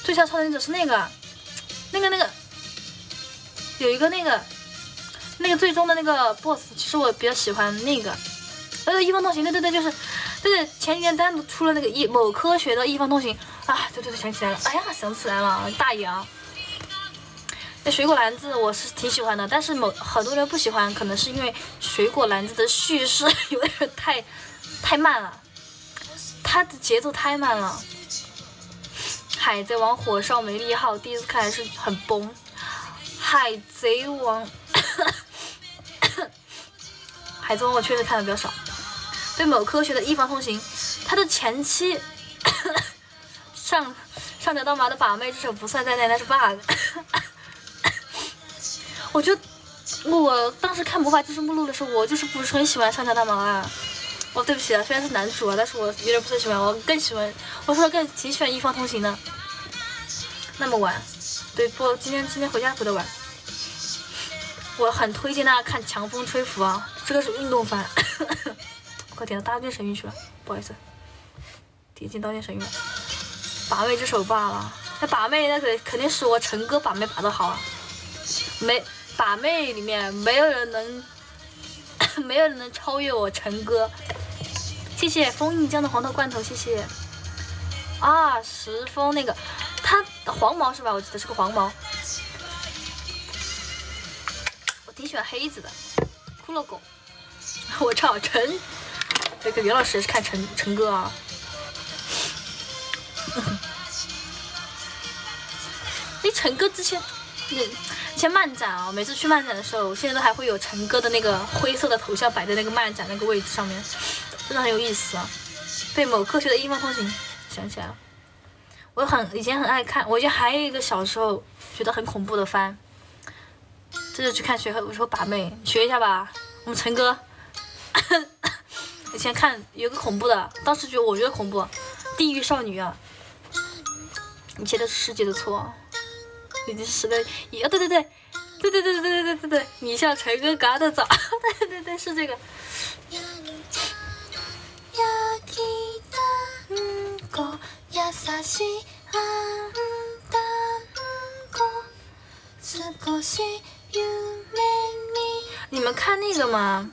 最强超能力者是那个有一个那个最终的那个 boss， 其实我比较喜欢那个一方通行，对，就是前几年单独出了那个某科学的一方通行啊，对，想起来了，哎呀，想起来了，大爷啊，那水果篮子我是挺喜欢的，但是很多人不喜欢，可能是因为水果篮子的叙事有点太慢了，它的节奏太慢了。海贼王火烧梅利号第一次看还是很崩。海贼王海贼王我确实看的比较少。对某科学的一方通行，他的前期上条刀马的把妹这首不算在内，那是 bug 我觉得我当时看魔法技术目录的时候，我就是不是很喜欢上条大毛啊。哦，对不起啊，虽然是男主啊，但是我有点不太喜欢，我更喜欢，我说更挺喜欢一方通行的。那么晚，对，不，今天回家回的晚。我很推荐大家看《强风吹拂》啊，这个是运动番。快点到刀剑神域去了，不好意思，点进刀剑神域了。把妹这手罢了，那把妹那个肯定是我陈哥把妹把的好啊，把妹里面没有人能超越我陈哥。谢谢风印江的黄桃罐头，谢谢。啊，石峰那个，他黄毛是吧？我记得是个黄毛。我挺喜欢黑子的，骷髅狗。我操，这个袁老师也是看陈哥啊。陈哥之前漫展啊，每次去漫展的时候，现在都还会有陈哥的那个灰色的头像摆在那个漫展那个位置上面，真的很有意思啊。对某科学的一方通行想起来了，以前很爱看，我以前还有一个小时候觉得很恐怖的番，这就去看我说把妹学一下吧，我们陈哥以前看有个恐怖的，当时我觉得恐怖，地狱少女啊，一切都是世界的错，已经是时代对，你像陈哥嘎的早，对，是这个。你们看那个吗？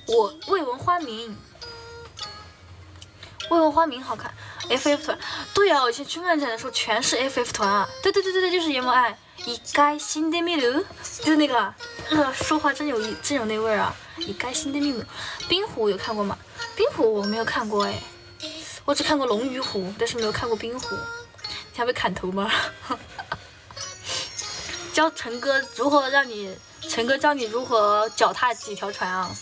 我未闻花名好看。FF 团，对啊，我以前去漫展的时候全是 FF 团啊。对，就是研磨爱。一该新的秘鲁，就是那个，说话真有那味儿啊。一该新的秘鲁，冰湖有看过吗？冰湖我没有看过哎，我只看过龙与湖，但是没有看过冰湖。你想被砍头吗？教陈哥教你如何脚踏几条船啊！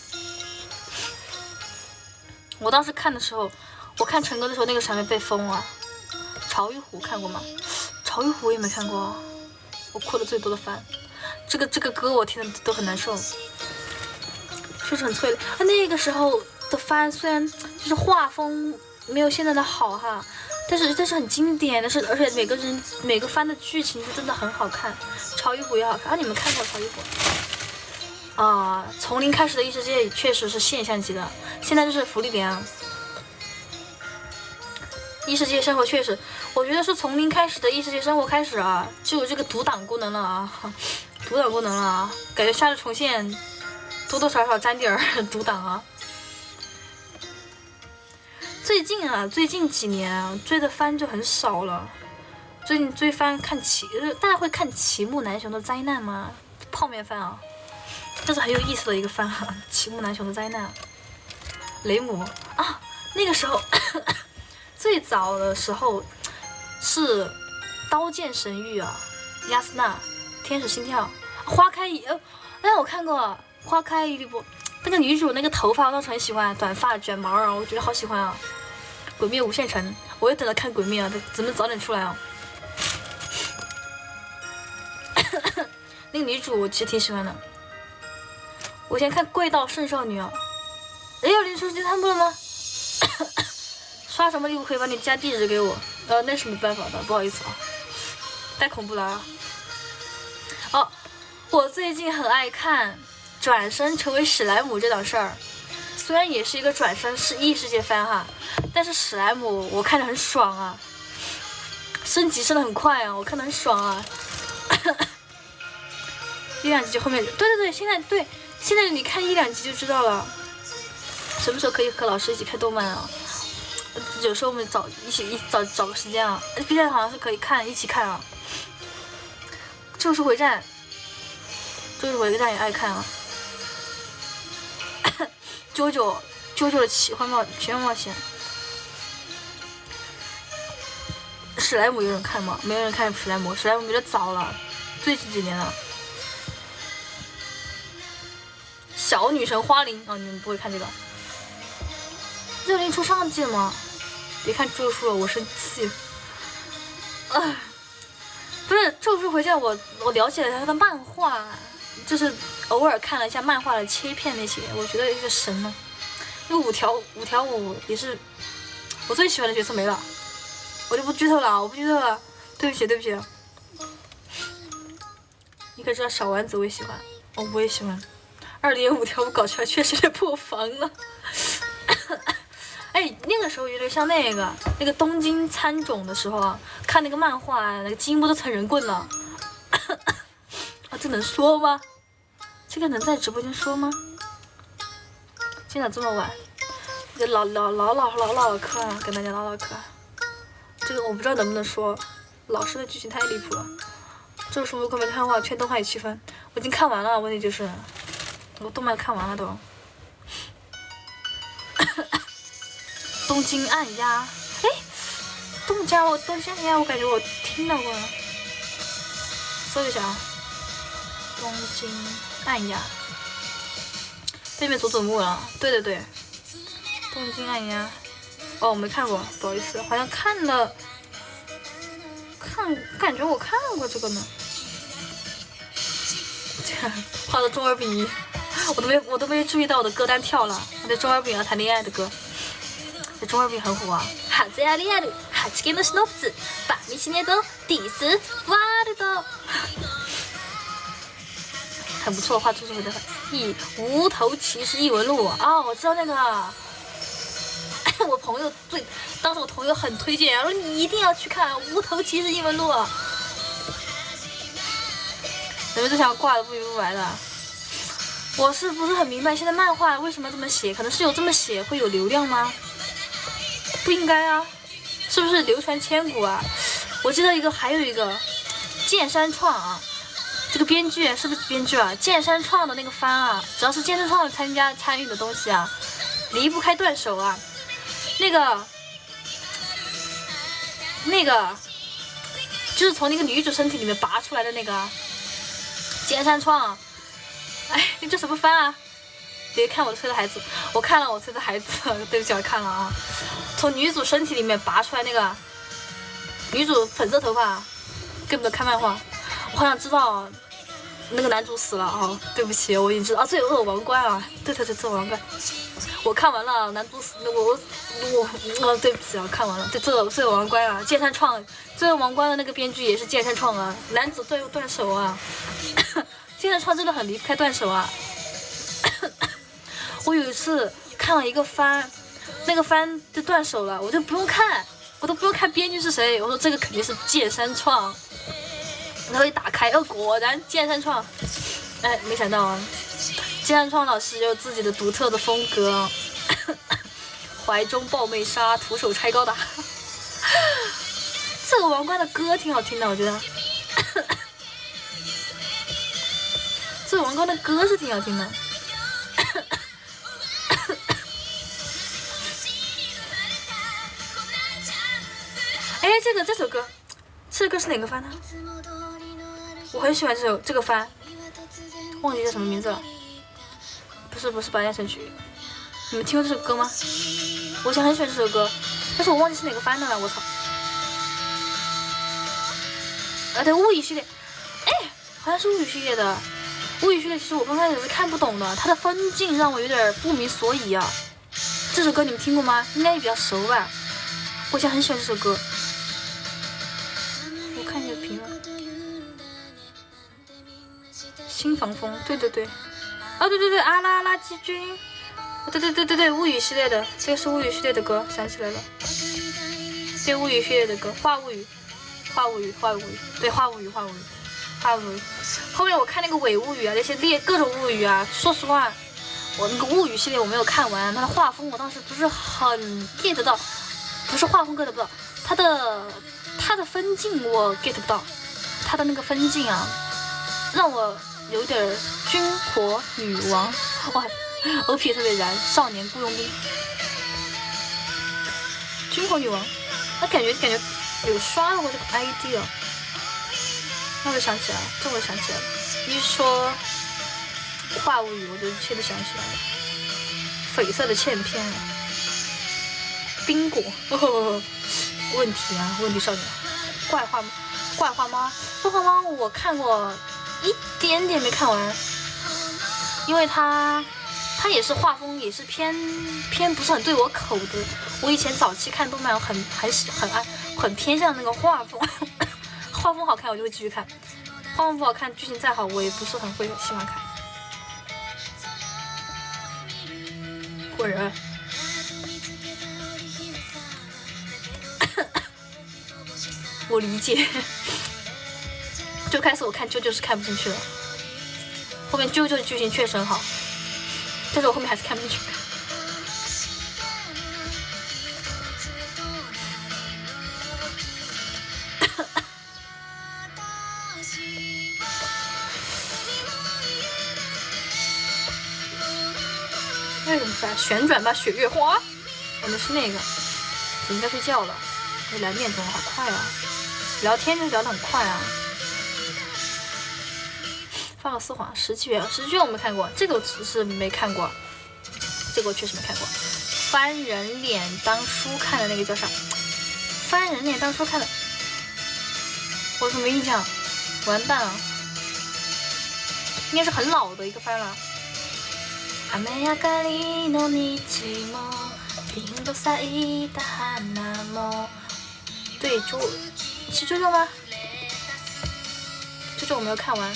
我当时看的时候，我看陈哥的时候，那个船被封了。潮与湖看过吗？潮与湖我也没看过，我哭的最多的番。这个歌我听的都很难受，确实很催泪。那个时候的番虽然就是画风没有现在的好哈，但是很经典，而且每个番的剧情是真的很好看。潮与湖也好看啊，你们看过潮与湖？啊，从零开始的异世界确实是现象级的，现在就是福利点啊。异世界生活确实，我觉得是从零开始的异世界生活开始啊，就有这个读档功能了啊，感觉夏日重现多多少少沾点读档啊。最近几年啊，追的番就很少了。最近追番大家会看齐木楠雄的灾难吗？泡面番啊，这是很有意思的一个番啊，齐木楠雄的灾难。雷姆啊，那个时候最早的时候是刀剑神域啊，亚丝娜、天使心跳、花开我看过花开一缕波，那个女主那个头发我当时很喜欢，短发卷毛啊，我觉得好喜欢啊。鬼灭无限城，我也等着看鬼灭啊，怎么早点出来啊？那个女主我其实挺喜欢的，我先看贵道圣少女啊。你出去摊铺了吗？刷什么礼物可以把你家地址给我？那是没办法的，不好意思啊，太恐怖了啊。哦，我最近很爱看转身成为史莱姆这档事儿，虽然也是一个转身是异世界番哈，但是史莱姆我看着很爽啊，升级升得很快啊，我看得很爽啊。一两集就后面，对，现在你看一两集就知道了。什么时候可以和老师一起看动漫啊？有时候我们一起找个时间啊。B 站好像是可以一起看啊。咒术回战也爱看啊。啾啾的奇幻冒险。史莱姆有人看吗？没有人看史莱姆有点早了，最近几年了。小女神花铃啊，你们不会看这个？这已经出上季了吗？别看咒术了，我生气。不是咒术回战，我了解了他的漫画，就是偶尔看了一下漫画的切片那些，我觉得有点神了。那个五条悟也是我最喜欢的角色没了，我就不剧透了，对不起。你可知道小丸子我也喜欢，我也喜欢。2.5条悟搞出来确实得破防了。哎，那个时候有点像那个东京喰种的时候啊，看那个漫画，那个金木都成人棍了。啊，这能说吗？这个能在直播间说吗？今早这么晚，这老嗑啊，跟大家唠嗑。这个我不知道能不能说，老师的剧情太离谱了。这是我根本看话劝动画也7分，我已经看完了，问题就是我动漫看完了都。东京暗鸦，哎，东京暗鸦，我感觉我听到过了，搜一下啊，东京暗鸦，背面佐佐木了，对，东京暗鸦，哦，我没看过，不好意思，好像感觉我看过这个呢，这样画的中二病，我都没注意到我的歌单跳了，我的中二病要谈恋爱的歌。这中二病很火啊！ハゼアリアル、8系のシノプス、バミシネド、ディスワールド，很不错，画出这么的无头骑士异闻录啊！我知道那个，我朋友当时我朋友很推荐，然后你一定要去看无头骑士异闻录。你们这条挂的不明不白的，我是不是很明白现在漫画为什么这么写？可能是有这么写会有流量吗？不应该啊，是不是流传千古啊？我记得还有一个剑山创啊，这个编剧是不是编剧啊？剑山创的那个番啊，只要是剑山创参与的东西啊，离不开断手啊。那个就是从那个女主身体里面拔出来的那个剑山创，哎，那叫什么番啊？别看我催的孩子，我看了我催的孩子，对不起，我看了啊。从女主身体里面拔出来那个女主粉色头发，根本都看漫画。我好想知道那个男主死了啊！对不起，我已经知道啊，罪恶王冠啊，对，罪恶王冠。我看完了，男主死，我对不起啊，看完了，罪恶王冠啊，剑山创，罪恶王冠的那个编剧也是剑山创啊，男主最后断手啊，剑山创真的很离不开断手啊。我有一次看了一个番，那个番就断手了，我都不用看编剧是谁，我说这个肯定是剑山创，然后一打开，果然剑山创，哎，没想到啊，剑山创老师有自己的独特的风格，怀中抱妹杀，徒手拆高达，这个王冠的歌挺好听的，我觉得，这个王冠的歌是挺好听的。哎，这首歌是哪个番呢？我很喜欢这个番，忘记叫什么名字了。不是《百年神曲》，你们听过这首歌吗？我以前很喜欢这首歌，但是我忘记是哪个番的了，我操！对，物语系列，哎，好像是物语系列的。物语系列其实我刚开始是看不懂的，它的分镜让我有点不明所以啊。这首歌你们听过吗？应该也比较熟吧。我以前很喜欢这首歌。我看一下评论。新防风，对，哦对，阿拉垃圾君，对，物语系列的，这个是物语系列的歌，想起来了。对，物语系列的歌，画物语，对，画物语。后面我看那个伪物语啊，那些各种物语啊，说实话，我那个物语系列我没有看完，它的画风我当时不是很 get 到，不是画风 get 不到，它的分镜我 get 不到，它的那个分镜啊，让我有点军火女王，哇 ，OP 也特别燃，少年雇佣兵，军火女王，我感觉有刷到过这个 ID 哦。那我想起来了，这我想起来了。一说话物语，我就一切都想起来了。绯色的欠片啊，冰果，问题啊，问题少年，怪话吗？怪话吗？怪话吗？我看过一点点，没看完，因为他也是画风也是偏不是很对我口的。我以前早期看动漫很偏向那个画风。画风好看我就会继续看，画风不好看剧情再好我也不是很会喜欢看。果然我理解，最开始我看啾啾是看不进去了，后面啾啾的剧情确实很好，但是我后面还是看不进去。为什么翻旋转吧雪月花？我们是那个，我应该睡觉了。我2点钟了，好快啊！聊天就聊得很快啊。放个私谎，十七月我没看过，这个我只是没看过，这个我确实没看过。翻人脸当书看的那个叫啥？翻人脸当书看的，我怎么没印象？完蛋了，应该是很老的一个番了。雨上がりの日もピンと咲いた花も，对，是啾啾吗？啾啾我没有看完。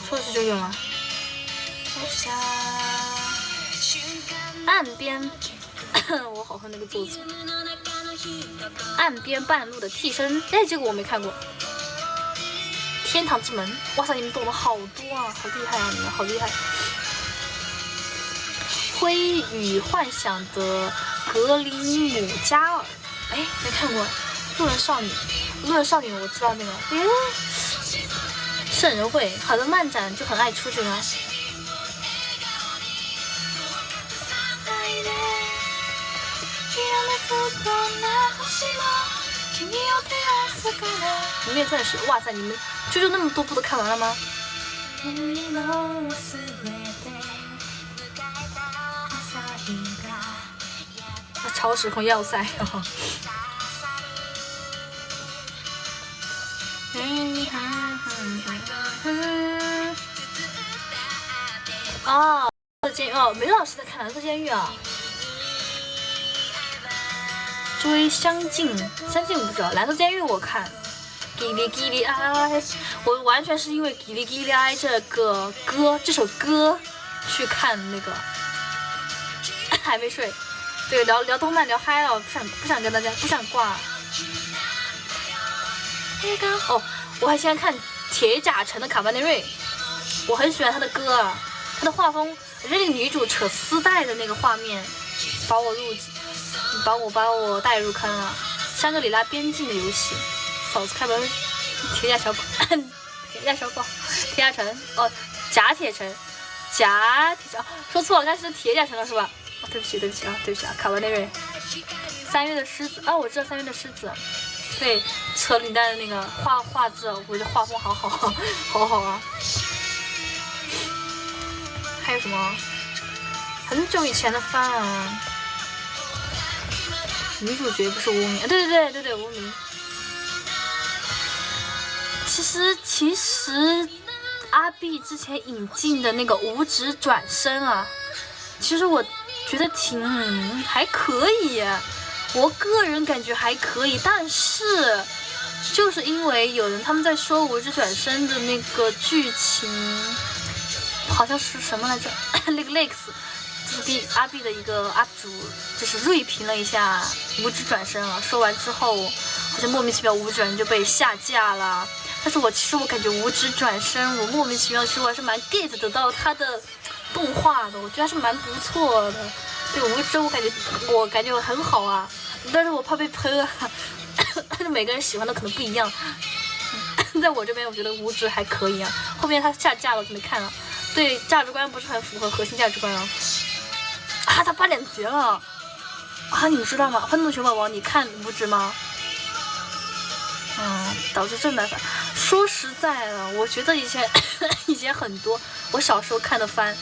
说的是啾啾吗？岸边，我好恨那个作者。岸边半路的替身，哎，这个我没看过。天堂之门，哇塞，你们懂得好多啊，好厉害啊，你们好厉害。灰与幻想的格林姆加尔，哎，没看过。路人少女我知道那个，哎，圣人会，好多漫展就很爱出这个。明月钻石，哇塞，你们就那么多部都看完了吗？超时空要塞。哦，监狱哦，梅老师在看蓝色监狱啊。追相近我不知道，蓝色监狱我看。叽哩叽哩爱，我完全是因为叽哩叽哩爱这首歌去看那个。还没睡，对，聊动漫聊嗨了，不想跟大家不想挂。哦，我还先看铁甲城的卡巴内瑞，我很喜欢他的歌啊，他的画风，那个女主扯丝带的那个画面，把我带入坑了。香格里拉边境的游戏，嫂子开门，铁甲小宝，铁甲城哦，甲铁城，说错了，刚才是铁甲城了是吧？哦，对不起啊，卡巴内瑞。3月的狮子啊，我知道3月的狮子，对，扯领带的那个画质，我觉得画风好好啊。还有什么？很久以前的番啊。女主角不是无名，对，无名。其实阿碧之前引进的那个五指转身啊，其实我觉得还可以，我个人感觉还可以，但是就是因为有人他们在说五指转身的那个剧情好像是什么来着，那个 Lex。就是阿碧的一个 UP 主，就是锐评了一下五指转身了。说完之后，好像莫名其妙五指转身就被下架了。但是其实我感觉五指转身，我莫名其妙，其实我还是蛮 get 得到他的动画的，我觉得还是蛮不错的。对五指我感觉很好啊，但是我怕被喷啊。但是每个人喜欢的可能不一样。在我这边，我觉得五指还可以啊。后面他下架了，我就没看了。对，价值观不是很符合核心价值观啊。啊，他把脸截了啊！你们知道吗？愤怒熊宝宝，你看五指吗？导致正白番。说实在的，我觉得以前很多我小时候看的番，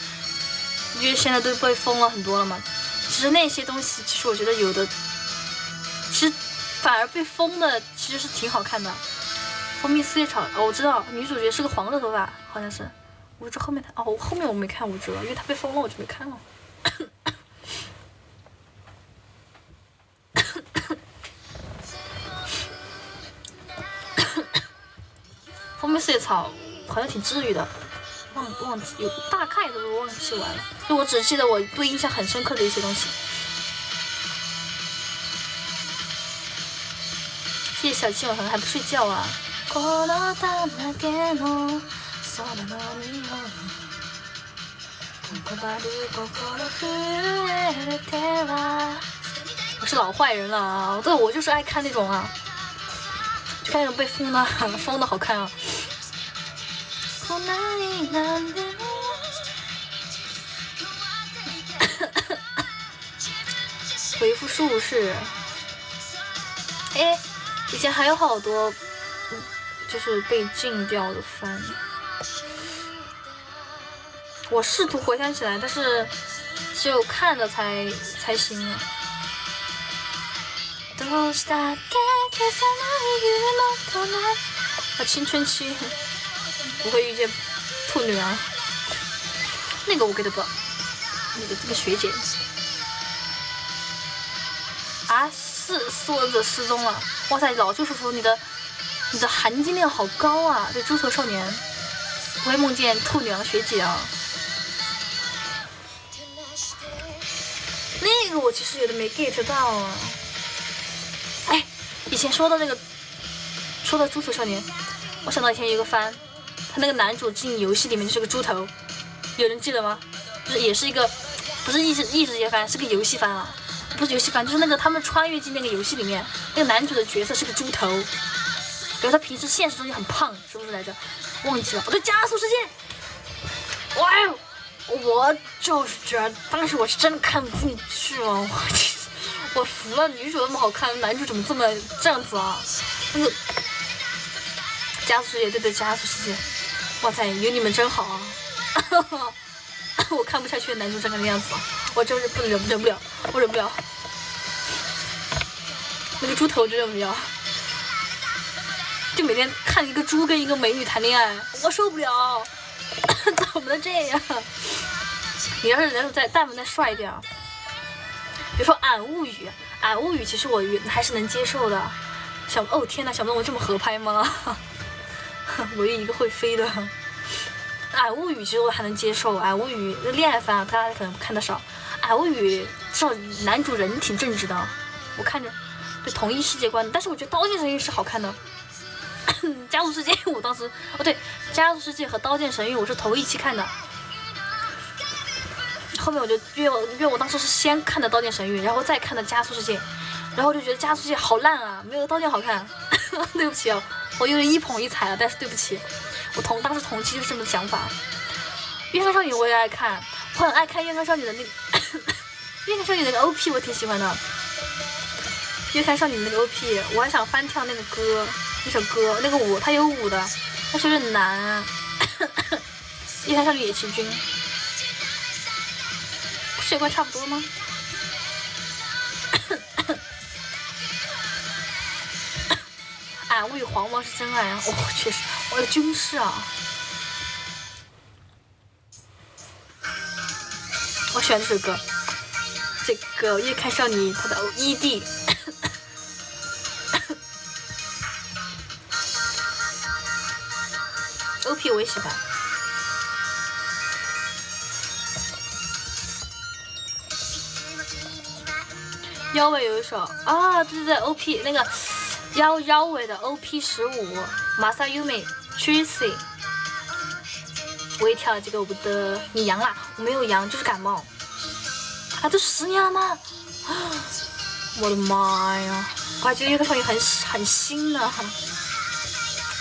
因为现在都被封了很多了嘛。其实那些东西，其实我觉得有的，其实反而被封的其实是挺好看的。蜂蜜四叶草，我知道女主角是个黄色头发，好像是。五指后面后面我没看五指了，因为他被封了，我就没看了。蜂蜜四叶草好像挺治愈的，忘记有大概都忘记完了，就我只记得我对印象很深刻的一些东西。谢谢小七，我可能还不睡觉啊。我是老坏人了啊！对，我就是爱看那种啊，就看那种被封的好看啊。回复数是，以前还有好多，就是被禁掉的番。我试图回想起来，但是只有看了才行啊。青春期不会遇见兔女郎，那个我 get 不到。这个学姐啊，我的失踪了。哇塞，老就是说你的含金量好高啊！对，猪头少年不会梦见兔女郎学姐啊。那个我其实有点没 get 到啊。以前说到猪头少年，我想到以前有一个番，他那个男主进游戏里面就是个猪头，有人记得吗？就是也是一个不是异世界番，是个游戏番啊，不是游戏番，就是那个他们穿越进那个游戏里面，那个男主的角色是个猪头，比如他平时现实中就很胖，是不是来着？忘记了。对，加速世界，哇！我就是觉得当时我是真的看不进去了，我服了，女主那么好看，男主怎么这样子啊？那个加速世界，对，加速世界，哇塞，有你们真好啊！我看不下去男主这个样子，我真是忍不了，我忍不了。那个猪头真忍不了，就每天看一个猪跟一个美女谈恋爱，我受不了。怎么能这样？你要是人再但凡再帅一点，比如说《俺物语》，《俺物语》其实我还是能接受的。天哪，想不到我这么合拍吗？我有一个会飞的。《俺物语》其实我还能接受，《俺物语》恋爱番大家可能看得少，《俺物语》至少男主人挺正直的，我看着对同一世界观，但是我觉得《刀剑神域》是好看的。加速世界我当时对，加速世界和刀剑神域我是头一期看的，后面我就因为我当时是先看的刀剑神域，然后再看的加速世界，然后就觉得加速世界好烂啊，没有刀剑好看。对不起啊，我有点一捧一踩了，但是对不起，我当时同期就是这么想法。月刊少女我也爱看，我很爱看月刊少女的那个月刊少女那个 OP 我挺喜欢的，月刊少女那个 OP 我还想翻跳那个歌，那首歌那个舞，它有舞的，但是有点难啊。月刊少女野崎君，世界观差不多吗？俺物语黄毛是真爱啊！确实，我有军事啊。我喜欢这首歌，这个月刊少女她的 ED。OP 我也喜欢。腰尾有一首啊，对 ，OP 那个腰尾的 OP15，马萨优美 Tracy。我也跳了这个舞的，你阳啦？我没有阳，就是感冒。啊，都10年了吗？我的妈呀！我还觉得这个创意很新呢。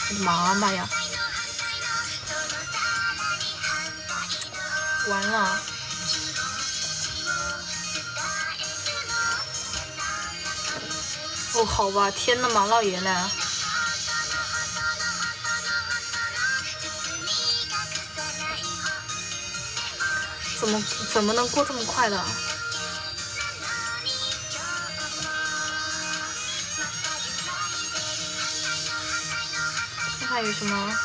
我的妈呀！完了。哦，好吧，天呐，马老爷嘞！怎么能过这么快的？看看有什么？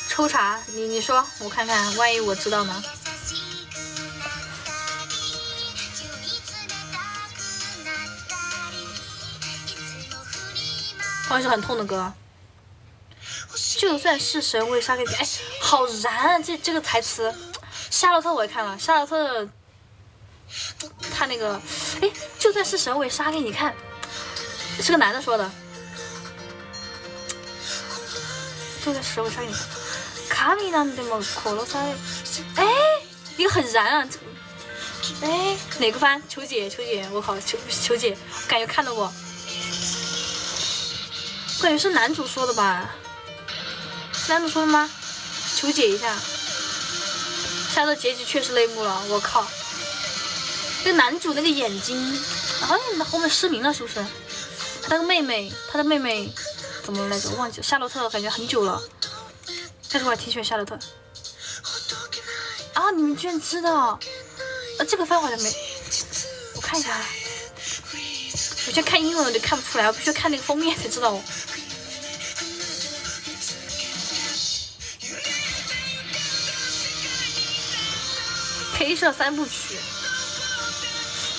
抽查，你说，我看看，万一我知道呢？好像是很痛的歌。就算是神，我也杀给你。哎，好燃啊！这个台词，夏洛特我也看了，夏洛特他那个，哎，就算是神，我也杀给你看，是个男的说的。就算是神，我杀给你看。卡米なんでも殺され，哎，一个很燃啊！哎，哪个番？球姐，我靠，球姐，我感觉看到过。我感觉是男主说的吧？是男主说的吗？求解一下。下的结局确实泪目了，我靠！那个男主那个眼睛，好像后面失明了，是不是？他的妹妹怎么了来着？忘记了。夏洛特感觉很久了，但是我还挺喜欢夏洛特。啊，你们居然知道？这个番好像没，我看一下。我现在看英文我就看不出来，我必须看那个封面才知道。K 社3部曲，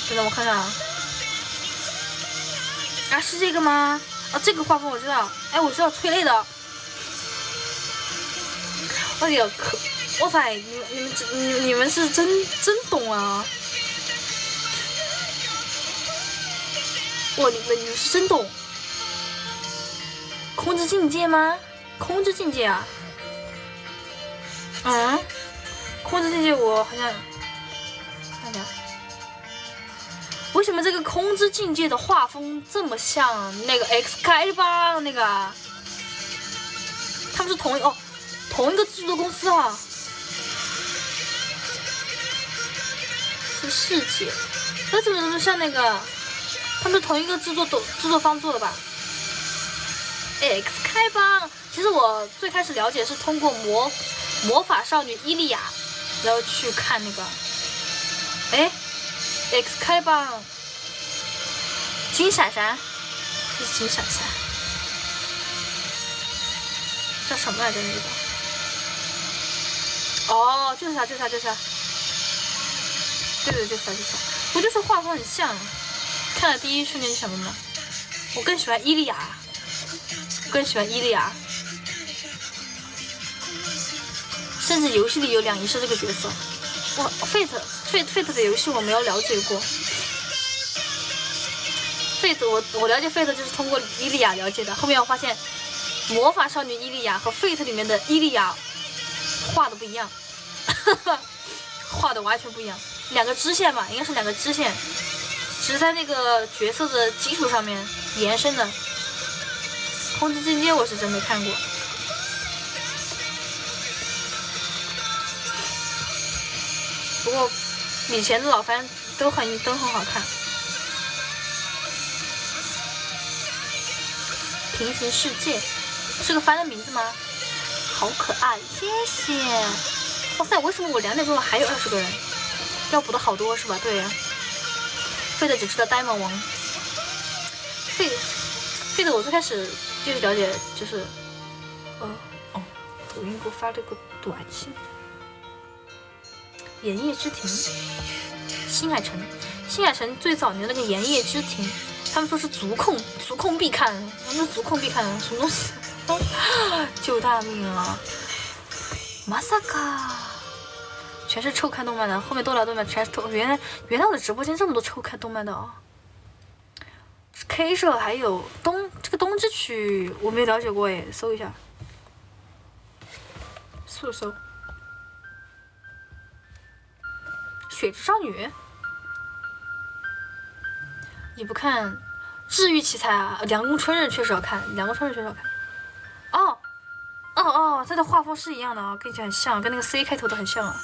等等我看看啊，是这个吗？啊，这个画风我知道，哎，我知道催泪的。哎呀，哇塞，你们是真懂啊！哇，你们是真懂。空之境界吗？空之境界啊？空之境界我好像看一下，为什么这个空之境界的画风这么像那个 Excalibur 那个？他们是同一个制作公司啊？是世界，那怎么像那个？他们是同一个制作方做的吧？Excalibur，其实我最开始了解是通过魔法少女伊利亚，然后去看那个，Excalibur， 金闪闪，这是金闪闪，叫什么来着那个？哦，就是他，对，就是他，我就说画风很像，看了第一瞬间就想到了，我更喜欢伊利亚，甚至游戏里有两仪式这个角色。哇 ，Fate 的游戏我没有了解过。Fate 我了解 Fate 就是通过伊利亚了解的，后面我发现魔法少女伊利亚和 Fate 里面的伊利亚画的不一样，画的完全不一样，两个支线吧，应该是两个支线，只是在那个角色的基础上面延伸的。空之境界我是真没看过。不过以前的老番都很好看。平行世界是个番的名字吗？好可爱，谢谢。哇塞，为什么我2点钟了还有20个人？要补的好多是吧？对呀。费的只知道呆萌王。费的我最开始就是了解就是抖音给我发了个短信。盐业之庭，新海诚最早年那个盐业之庭，他们说是足控必看，那足控必看什么东西？救大命啊！まさか，全是臭看动漫的，后面多聊动漫全是臭。原来我的直播间这么多臭看动漫的啊！K 社还有这个东风之曲》我没了解过哎，搜一下，搜搜。雪之少女，你不看治愈奇才啊？凉宫春日确实好看，凉宫春日确实好看。哦，它的画风是一样的啊，跟你讲很像，跟那个 C 开头的很像啊。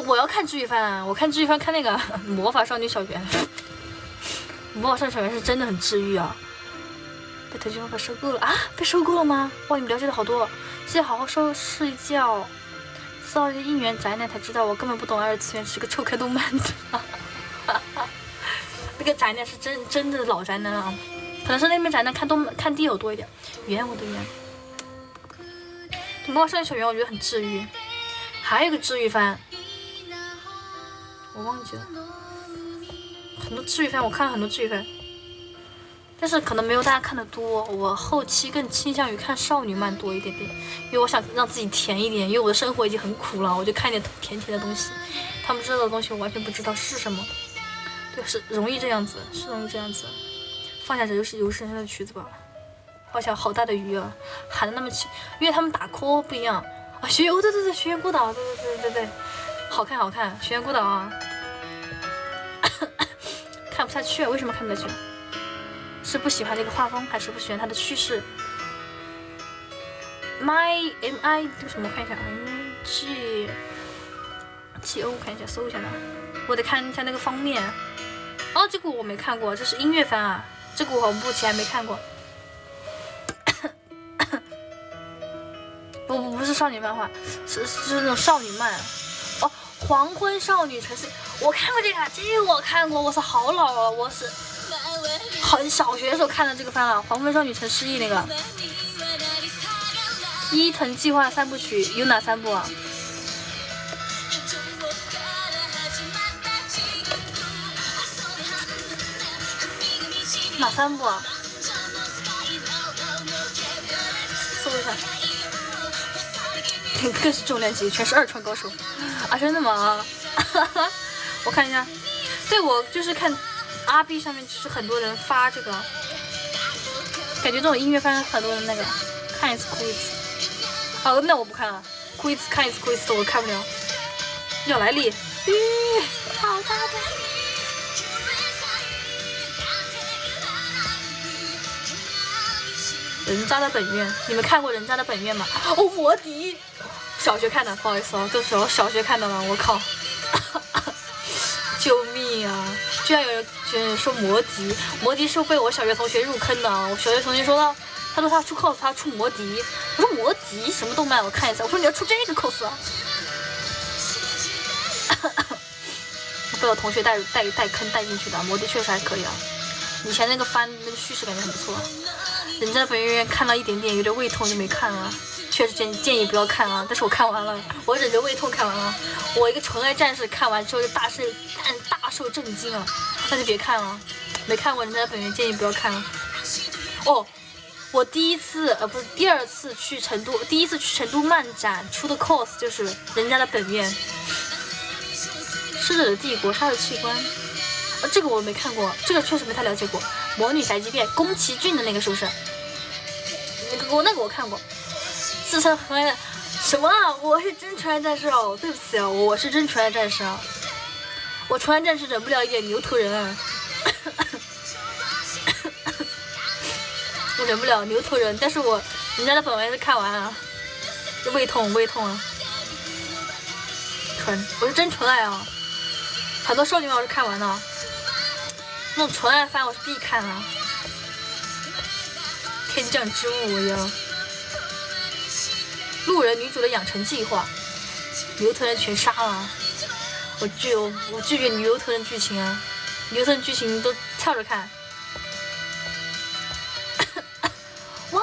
我要看治愈番，我看治愈番看那个魔法少女小圆，魔法少女小圆是真的很治愈啊。被腾讯方法收购了啊？被收购了吗？哇，你们了解的好多，现在好好睡觉。造一个应援宅男才知道，我根本不懂二次元，是个臭看动漫的。那个宅男是真的老宅男啊，可能是那边宅男看地友多一点。圆我的圆，魔法少女小圆我觉得很治愈。还有一个治愈番，我忘记了，很多治愈番我看了很多治愈番，但是可能没有大家看的多。我后期更倾向于看少女漫多一点点，因为我想让自己甜一点，因为我的生活已经很苦了，我就看一点甜甜的东西。他们知道的东西我完全不知道是什么，对，是容易这样子，是容易这样子。放下游戏人生的曲子吧，画下好大的鱼啊，喊的那么轻，因为他们打 call 不一样啊。学员对，学员孤岛，对，好看，学员孤岛啊，看不下去，为什么看不下去？是不喜欢这个画风，还是不喜欢它的叙事 ？MI 什么？看一下 MGO 看一下，搜一下呢。我得看一下那个封面。哦，这个我没看过，这是音乐番啊。这个我目前没看过。不是少女漫画，是那种少女漫。哦，黄昏少女城市，我看过这个我看过，我操，好老啊，我是。很小学的时候看的这个番了，《黄昏少女城失忆》那个伊藤计划三部曲有哪3部啊？哪3部啊？搜一下，更是重量级，全是二创高手啊！真的吗？我看一下，对，我就是看。RB 上面就是很多人发这个，感觉这种音乐番很多人那个看一次哭一次。好，那我不看了，哭一次看一次哭一次我看不了。要来力，好大的。人渣的本愿，你们看过人渣的本愿吗？哦，魔笛，小学看的，不好意思哦，这时候小学看的了，我靠，救命啊！居然有人说魔笛是被我小学同学入坑的。我小学同学说到，他说他出 cos， 他出魔笛。我说魔笛什么动漫？我看一下。我说你要出这个 cos 啊？被我同学带坑带进去的。魔笛确实还可以啊。以前那个番那个叙事感觉很不错。人家本院看到一点点有点胃痛就没看了，确实建议不要看啊。但是我看完了，我忍着胃痛看完了。我一个纯爱战士看完之后就大受震惊啊，那就别看了。没看过人家的本院建议不要看了。哦，我第二次去成都漫展出的 cos 就是人家的本院狮子的帝国杀的器官。这个我没看过，这个确实没太了解过。魔女宅急便宫崎骏的那个是不是？那个我看过。自称很爱的什么啊？我是真纯爱战士哦，对不起啊，我是真纯爱战士啊。我纯爱战士忍不了一点牛头人啊。我忍不了牛头人，但是人家的本文是看完啊，胃痛啊。我是真纯爱啊，很多少女漫我是看完的，那种纯爱番我是必看啊。天降之物呀，路人女主的养成计划，牛头人全杀了。我拒绝牛头人剧情啊，牛头人剧情都跳着看。哇，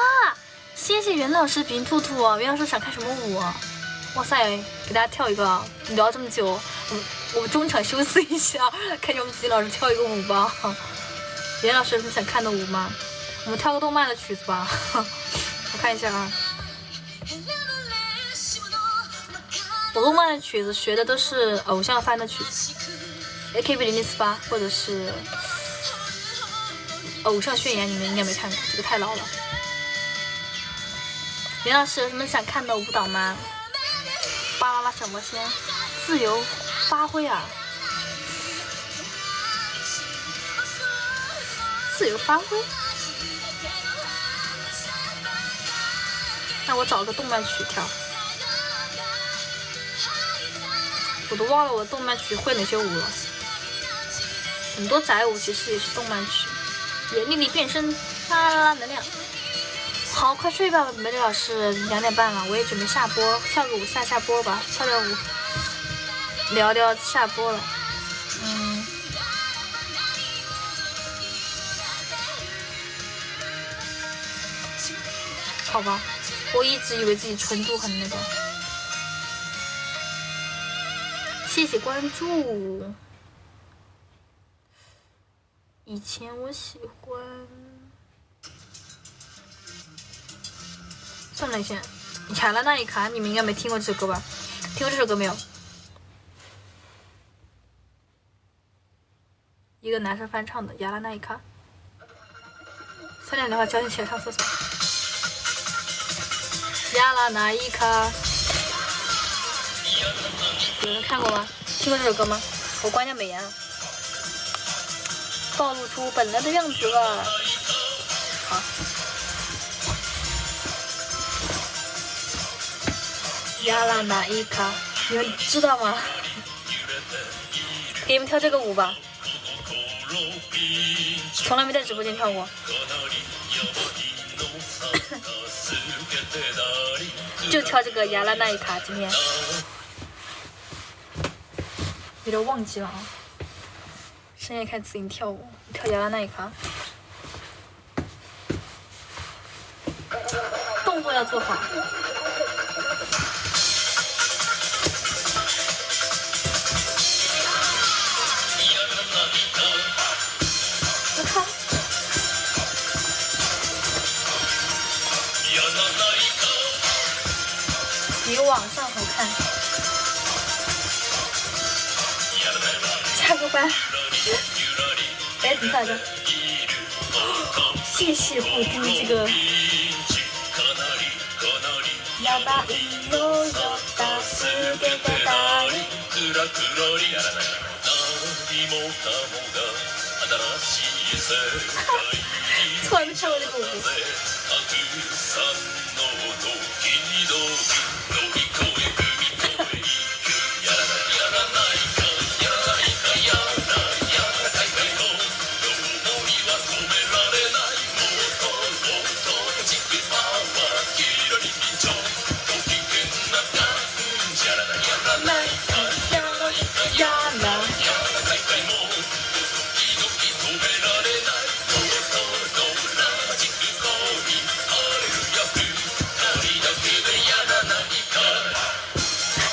谢谢袁老师比兔兔啊！袁老师想看什么舞啊？哇塞，给大家跳一个，聊这么久，我们中场休息一下，看见我们吉老师跳一个舞吧。袁老师有什么想看的舞吗？我们跳个动漫的曲子吧。我看一下啊，我动漫的曲子学的都是偶像番的曲子，AKB048或者是偶像宣言》，你们应该没看过，这个太老了。林老师有什么想看的舞蹈吗？巴啦啦什么先？自由发挥啊！自由发挥。那我找个动漫曲跳。我都忘了我动漫曲会哪些舞了。很多宅舞其实也是动漫曲。丽丽变身，啦啦啦能量。好，快睡吧，梅丽老师，2点半了，我也准备下播，跳个舞下播吧，跳跳舞，聊聊下播了。好吧，我一直以为自己纯度很那个。谢谢关注。以前我喜欢。算了一下，亚拉那一卡，你们应该没听过这首歌吧？听过这首歌没有？一个男生翻唱的《亚拉那一卡》。3点的话，叫你起来上厕所。亚拉那一卡，有人看过吗？听过这首歌吗？我关一下美颜啊，暴露出本来的样子了。好。亚拉那伊卡，你们知道吗？给你们跳这个舞吧，从来没在直播间跳过。就跳这个亚拉那伊卡，今天有点忘记了啊。深夜看子音跳舞，跳亚拉那伊卡，动作要做好。比网上好看。加个班。哎，怎么跳着？谢谢布丁这个。やばいのよ助けてだい。从来没跳过这个舞。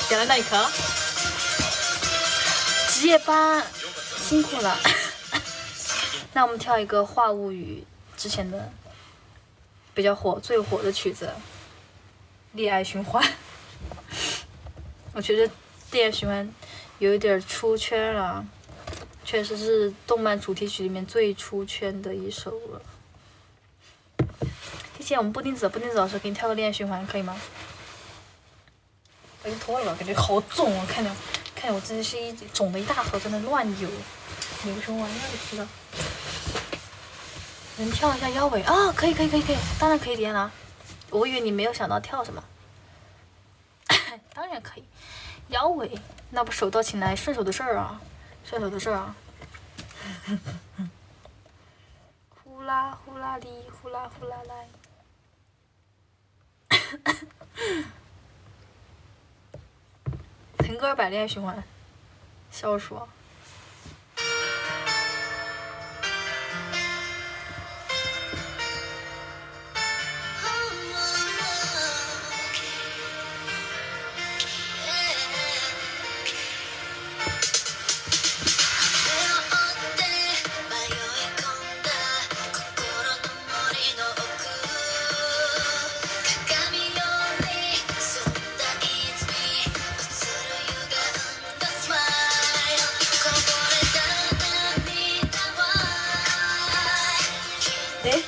亚拉那一卡，值夜班辛苦了。那我们跳一个《话物语》之前的比较最火的曲子《恋爱循环》。我觉得《恋爱循环》有一点出圈了，确实是动漫主题曲里面最出圈的一首了。提前我们布丁子老师给你跳个《恋爱循环》可以吗？我已经脱了吧，感觉好重啊！看见我真的是肿的一大盒在那乱游，牛熊玩意儿知道。能跳一下腰围啊？可以，当然可以连了。我以为你没有想到跳什么。当然可以，腰围那不手到擒来顺手的事儿啊，呼啦呼啦哩，呼啦呼啦来。腾格尔版恋爱循环，笑死我。哎。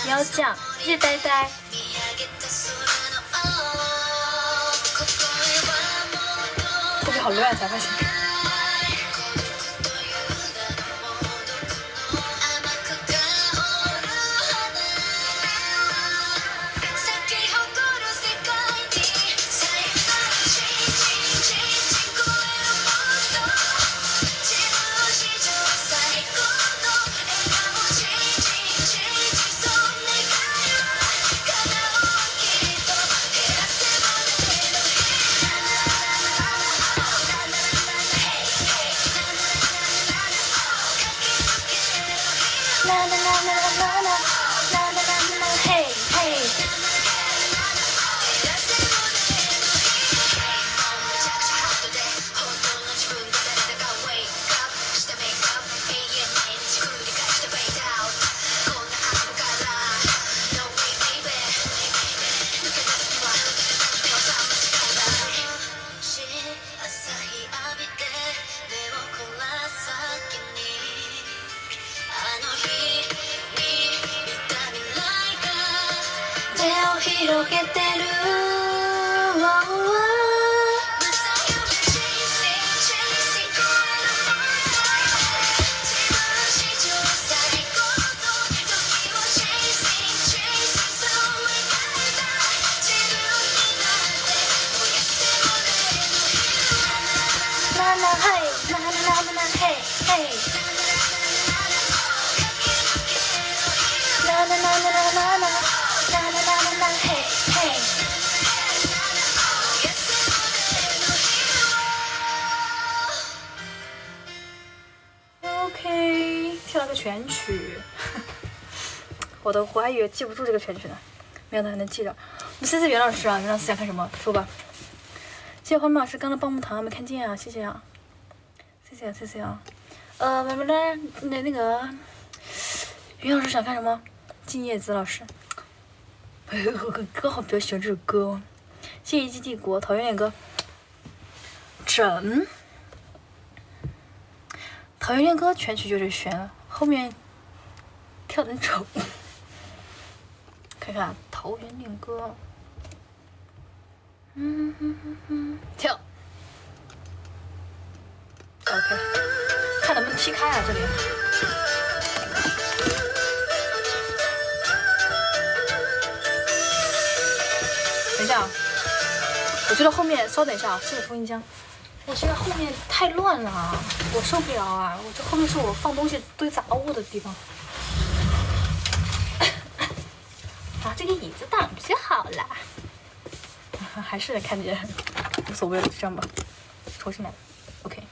要讲，谢谢呆呆。后面好乱，才发现。OK， 跳了个全曲，我还以为记不住这个全曲呢，没想到还能记着。我们谢谢袁老师啊，袁老师想看什么说吧。谢谢花木老师刚的棒棒糖没看见啊，谢谢啊，谢谢啊。慢慢来，那个袁老师想看什么？静叶子老师，刚好比较喜欢这首歌哦。谢谢一季帝国，讨厌恋歌。讨厌恋歌全曲就是悬了，后面跳得很丑。看看桃园恋歌，跳 ，OK， 看能不能踢开啊这里。等一下啊，我觉得后面稍等一下啊，谢谢福音江。我觉得后面太乱了，我受不了啊！我这后面是我放东西堆杂物的地方。把这个椅子挡就好了。还是看见，无所谓了，这样吧，重新来 ，OK。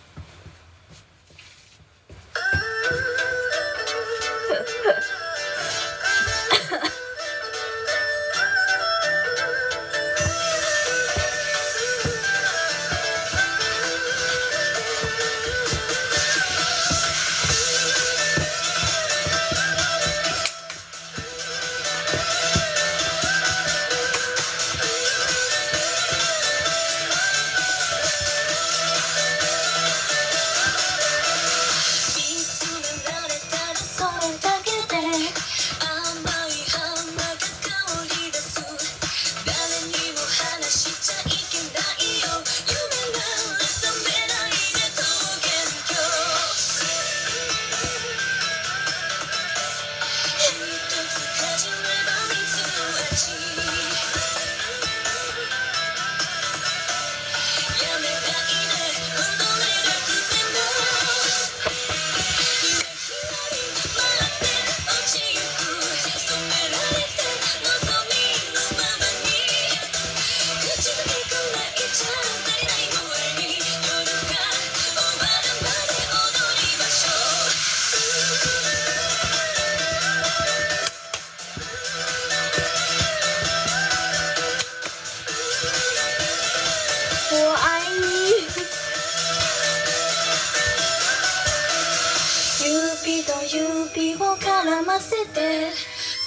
せて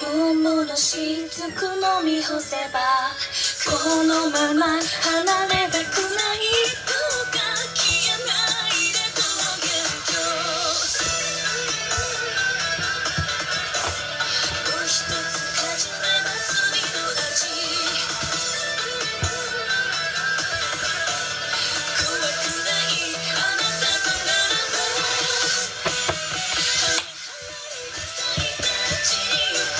桃のしずく飲み干せばこのまま離れたくないどうか消えないでと言うともう一つ始めば罪の味怖くないあなたとならば咲いた散りゆく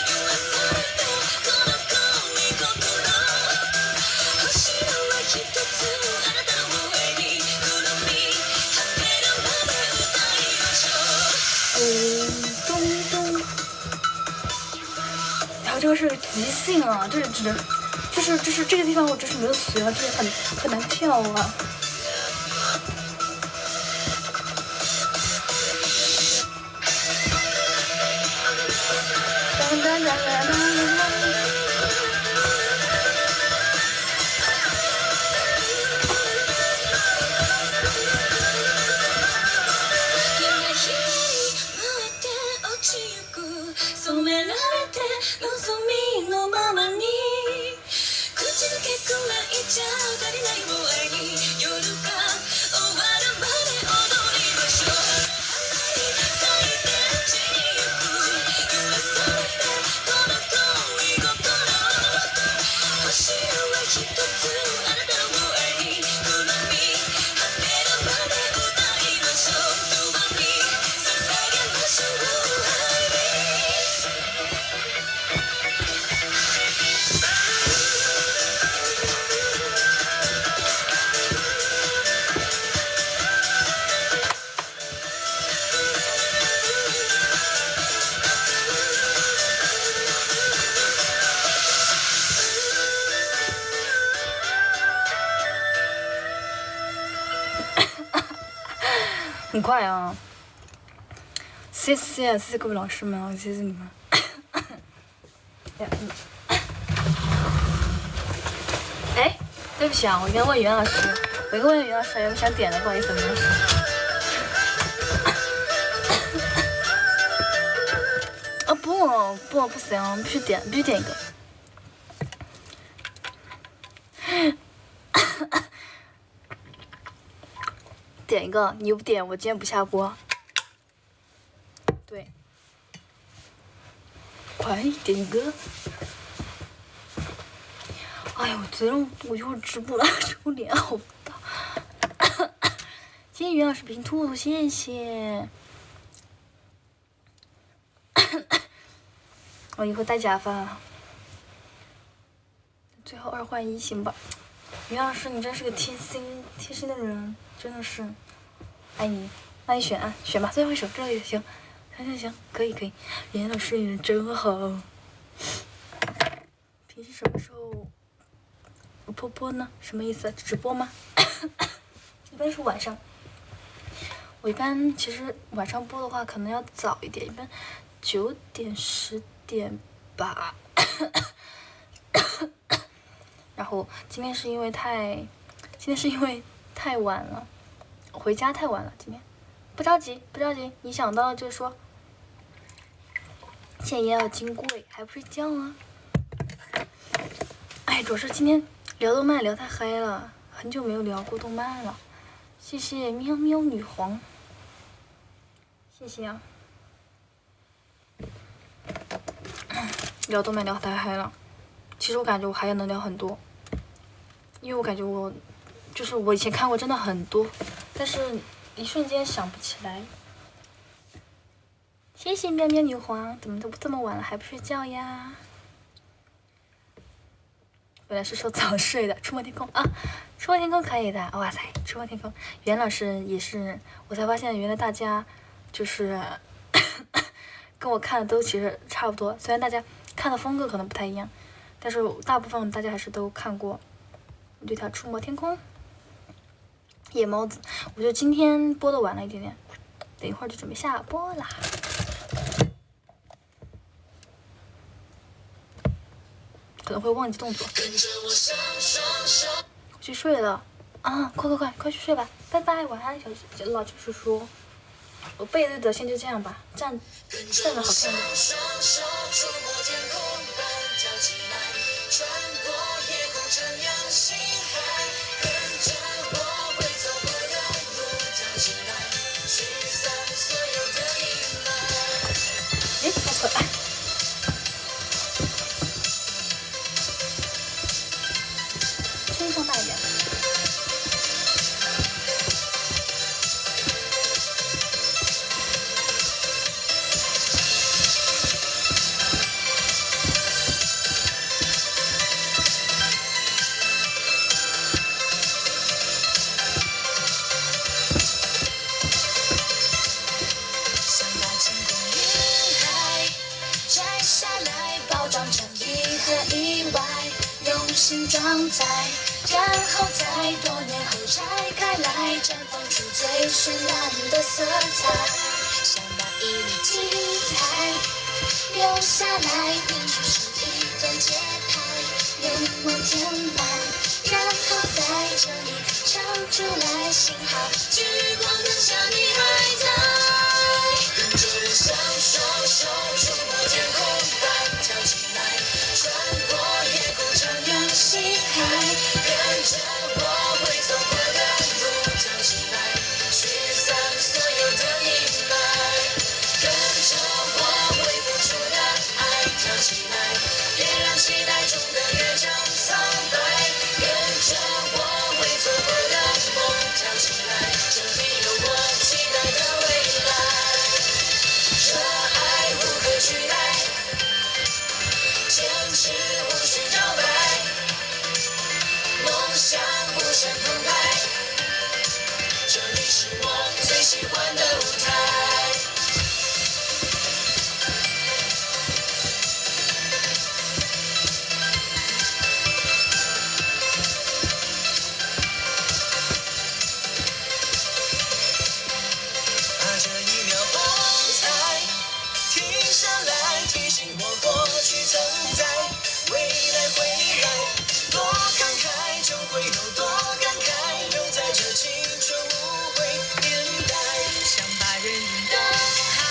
言わされたこの恋心星は一つあなたの上にくるみ果てるまで歌いましょう咚咚咚然后这个是即兴啊，这是指的就是这个地方我就是没有随啊，这个很难跳啊。染められて望みのままに口づけくらいじゃ足りないも愛に夜が終わるまで踊りましょう咲いて散りゆく言わされたこの恋心星は一つあなたの愛にくるみ果てるまで歌いましょう共に捧げましょう很快啊！谢谢各位老师们，谢谢你们。哎，对不起啊，我应该问袁老师，有没有想点的，不好意思，袁老师。啊不行，必须点一个。点一个，你不点我今天不下播。对，快点歌！哎呦，昨天我就直播了，这脸好大。今天袁老师评兔兔，谢谢。我以后戴假发。最后2换1行吧。袁老师，你真是个贴心的人，真的是，爱你。那你选啊，选吧，最后一首，这个也行，行，可以。袁老师人真好。平时什么时候播呢？什么意思？直播吗？一般是晚上。我一般其实晚上播的话，可能要早一点，一般9点10点吧。然后今天是因为太晚了，回家太晚了。今天不着急，你想到就说。现在也要金贵，还不睡觉啊？哎，主要是今天聊动漫聊太嗨了，很久没有聊过动漫了。谢谢喵喵女皇，谢谢啊。聊动漫聊太嗨了，其实我感觉我还能聊很多，因为我感觉我以前看过真的很多，但是一瞬间想不起来。谢谢喵喵女皇，怎么都这么晚了还不睡觉呀？本来是说早睡的，触摸天空啊，触摸天空可以的，哇塞，触摸天空，袁老师也是，我才发现原来大家就是跟我看的都其实差不多，虽然大家看的风格可能不太一样，但是大部分大家还是都看过。对它触摸天空，夜猫子，我觉得今天播的晚了一点点，等一会儿就准备下播啦。可能会忘记动作。我去睡了啊！快去睡吧，拜拜，晚安，小老叔叔。我背对的先就这样吧，站着好看点。哎，放错了。声音放大一点。装载，然后在多年后拆开来，绽放出最绚烂的色彩，像那一缕精彩，留下来凝聚成一段节拍，用我填满，然后在这一刻唱出来，幸好聚光灯下你还在，跟着我像双手触摸天空般跳起来，穿过夜空徜徉星海，跟着我会走过的路跳起来，驱散所有的阴霾，跟着我会付出的爱跳起来，别让期待中的乐章苍白，跟着我会走过的梦跳起来，这里有我期待的未来，这爱无可取代，坚持无需摇摆，梦想无限澎湃，这里是我最喜欢的舞台。啊，这一秒风采，停下来提醒我过去曾在，未来会来，多慷慨就会有多感慨，留在这青春无悔年代，想把人云灯海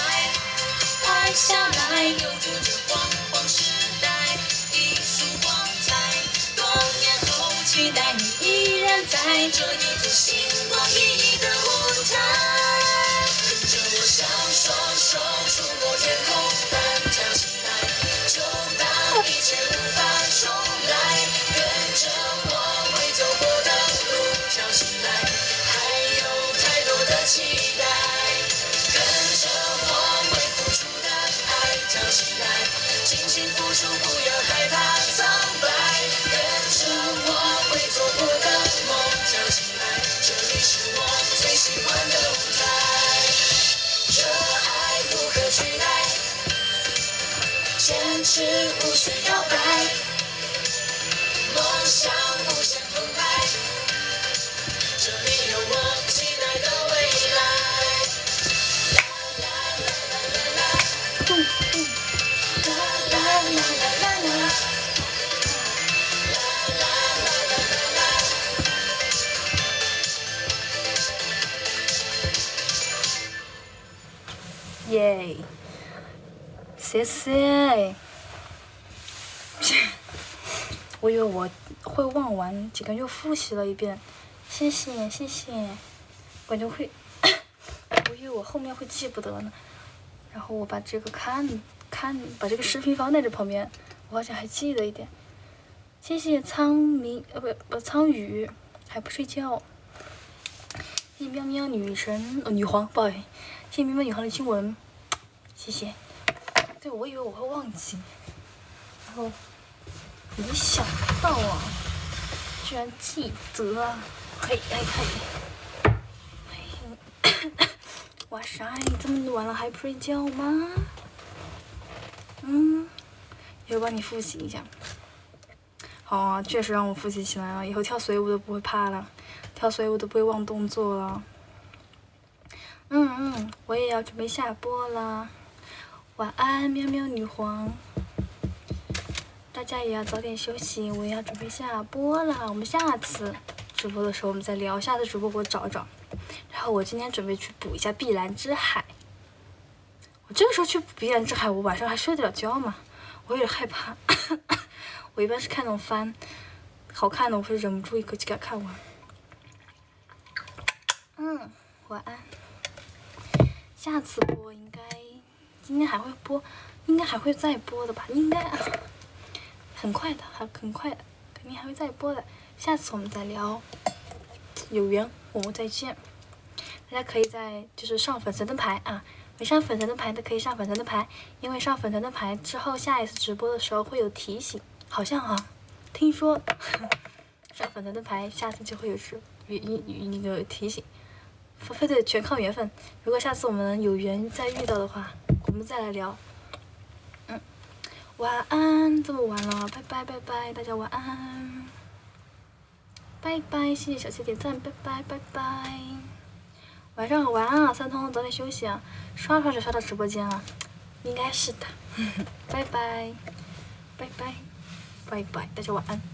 拍下来，留住这煌煌时代，一束光彩，多年后期待你依然在这一座星光熠熠的舞台，跟着我像双手触摸天空般跳起来，就当一切无法重来，跟着我会走过的路跳起来，还有太多的期待，跟着我会付出的爱跳起来，尽情付出不要害怕苍白，跟着我会走过的梦跳起来，这里是我最喜欢的舞台，这爱无可取代，坚持无需摇摆，梦想无限澎湃，这里有我期待的未来。啦啦啦啦啦啦，啦啦啦啦啦啦，啦啦啦啦啦啦。耶，谢谢。我以为我会忘完，几个又复习了一遍，谢谢谢谢，感觉会，我以为我后面会记不得呢。然后我把这个把这个视频放在这旁边，我好像还记得一点。谢谢苍宇，还不睡觉。谢谢喵喵女神女皇，不好意思，谢谢喵喵女皇的经文，谢谢。对，我以为我会忘记，然后没想到啊，居然记得，嘿嘿嘿，嘿，哇塞，这么晚了还不睡觉吗？一会儿帮你复习一下。好啊，确实让我复习起来了，以后跳随舞都不会怕了，跳随舞都不会忘动作了。我也要准备下播了，晚安，喵喵女皇。大家也要早点休息，我也要准备下播了。我们下次直播的时候我们再聊，下次直播我找找。然后我今天准备去补一下《碧蓝之海》。我这个时候去补《碧蓝之海》，我晚上还睡得了觉吗？我有点害怕。我一般是看那种番，好看的我会忍不住一口气给它看完。晚安。下次播应该今天还会播，应该还会再播的吧？应该很快的，很快的，肯定还会再播的。下次我们再聊，有缘我们再见。大家可以就是上粉丝灯牌啊，没上粉丝灯牌的可以上粉丝灯牌，因为上粉丝灯牌之后，下一次直播的时候会有提醒，好像听说上粉丝灯牌，下次就会有那个提醒。非得全靠缘分。如果下次我们有缘再遇到的话，我们再来聊。晚安，这么晚了，拜拜拜拜，大家晚安，拜拜，谢谢小七点赞，拜拜拜拜。晚上好，晚安啊，三通，早点休息啊。刷就刷到直播间了，应该是的。拜拜，拜拜，拜拜，大家晚安。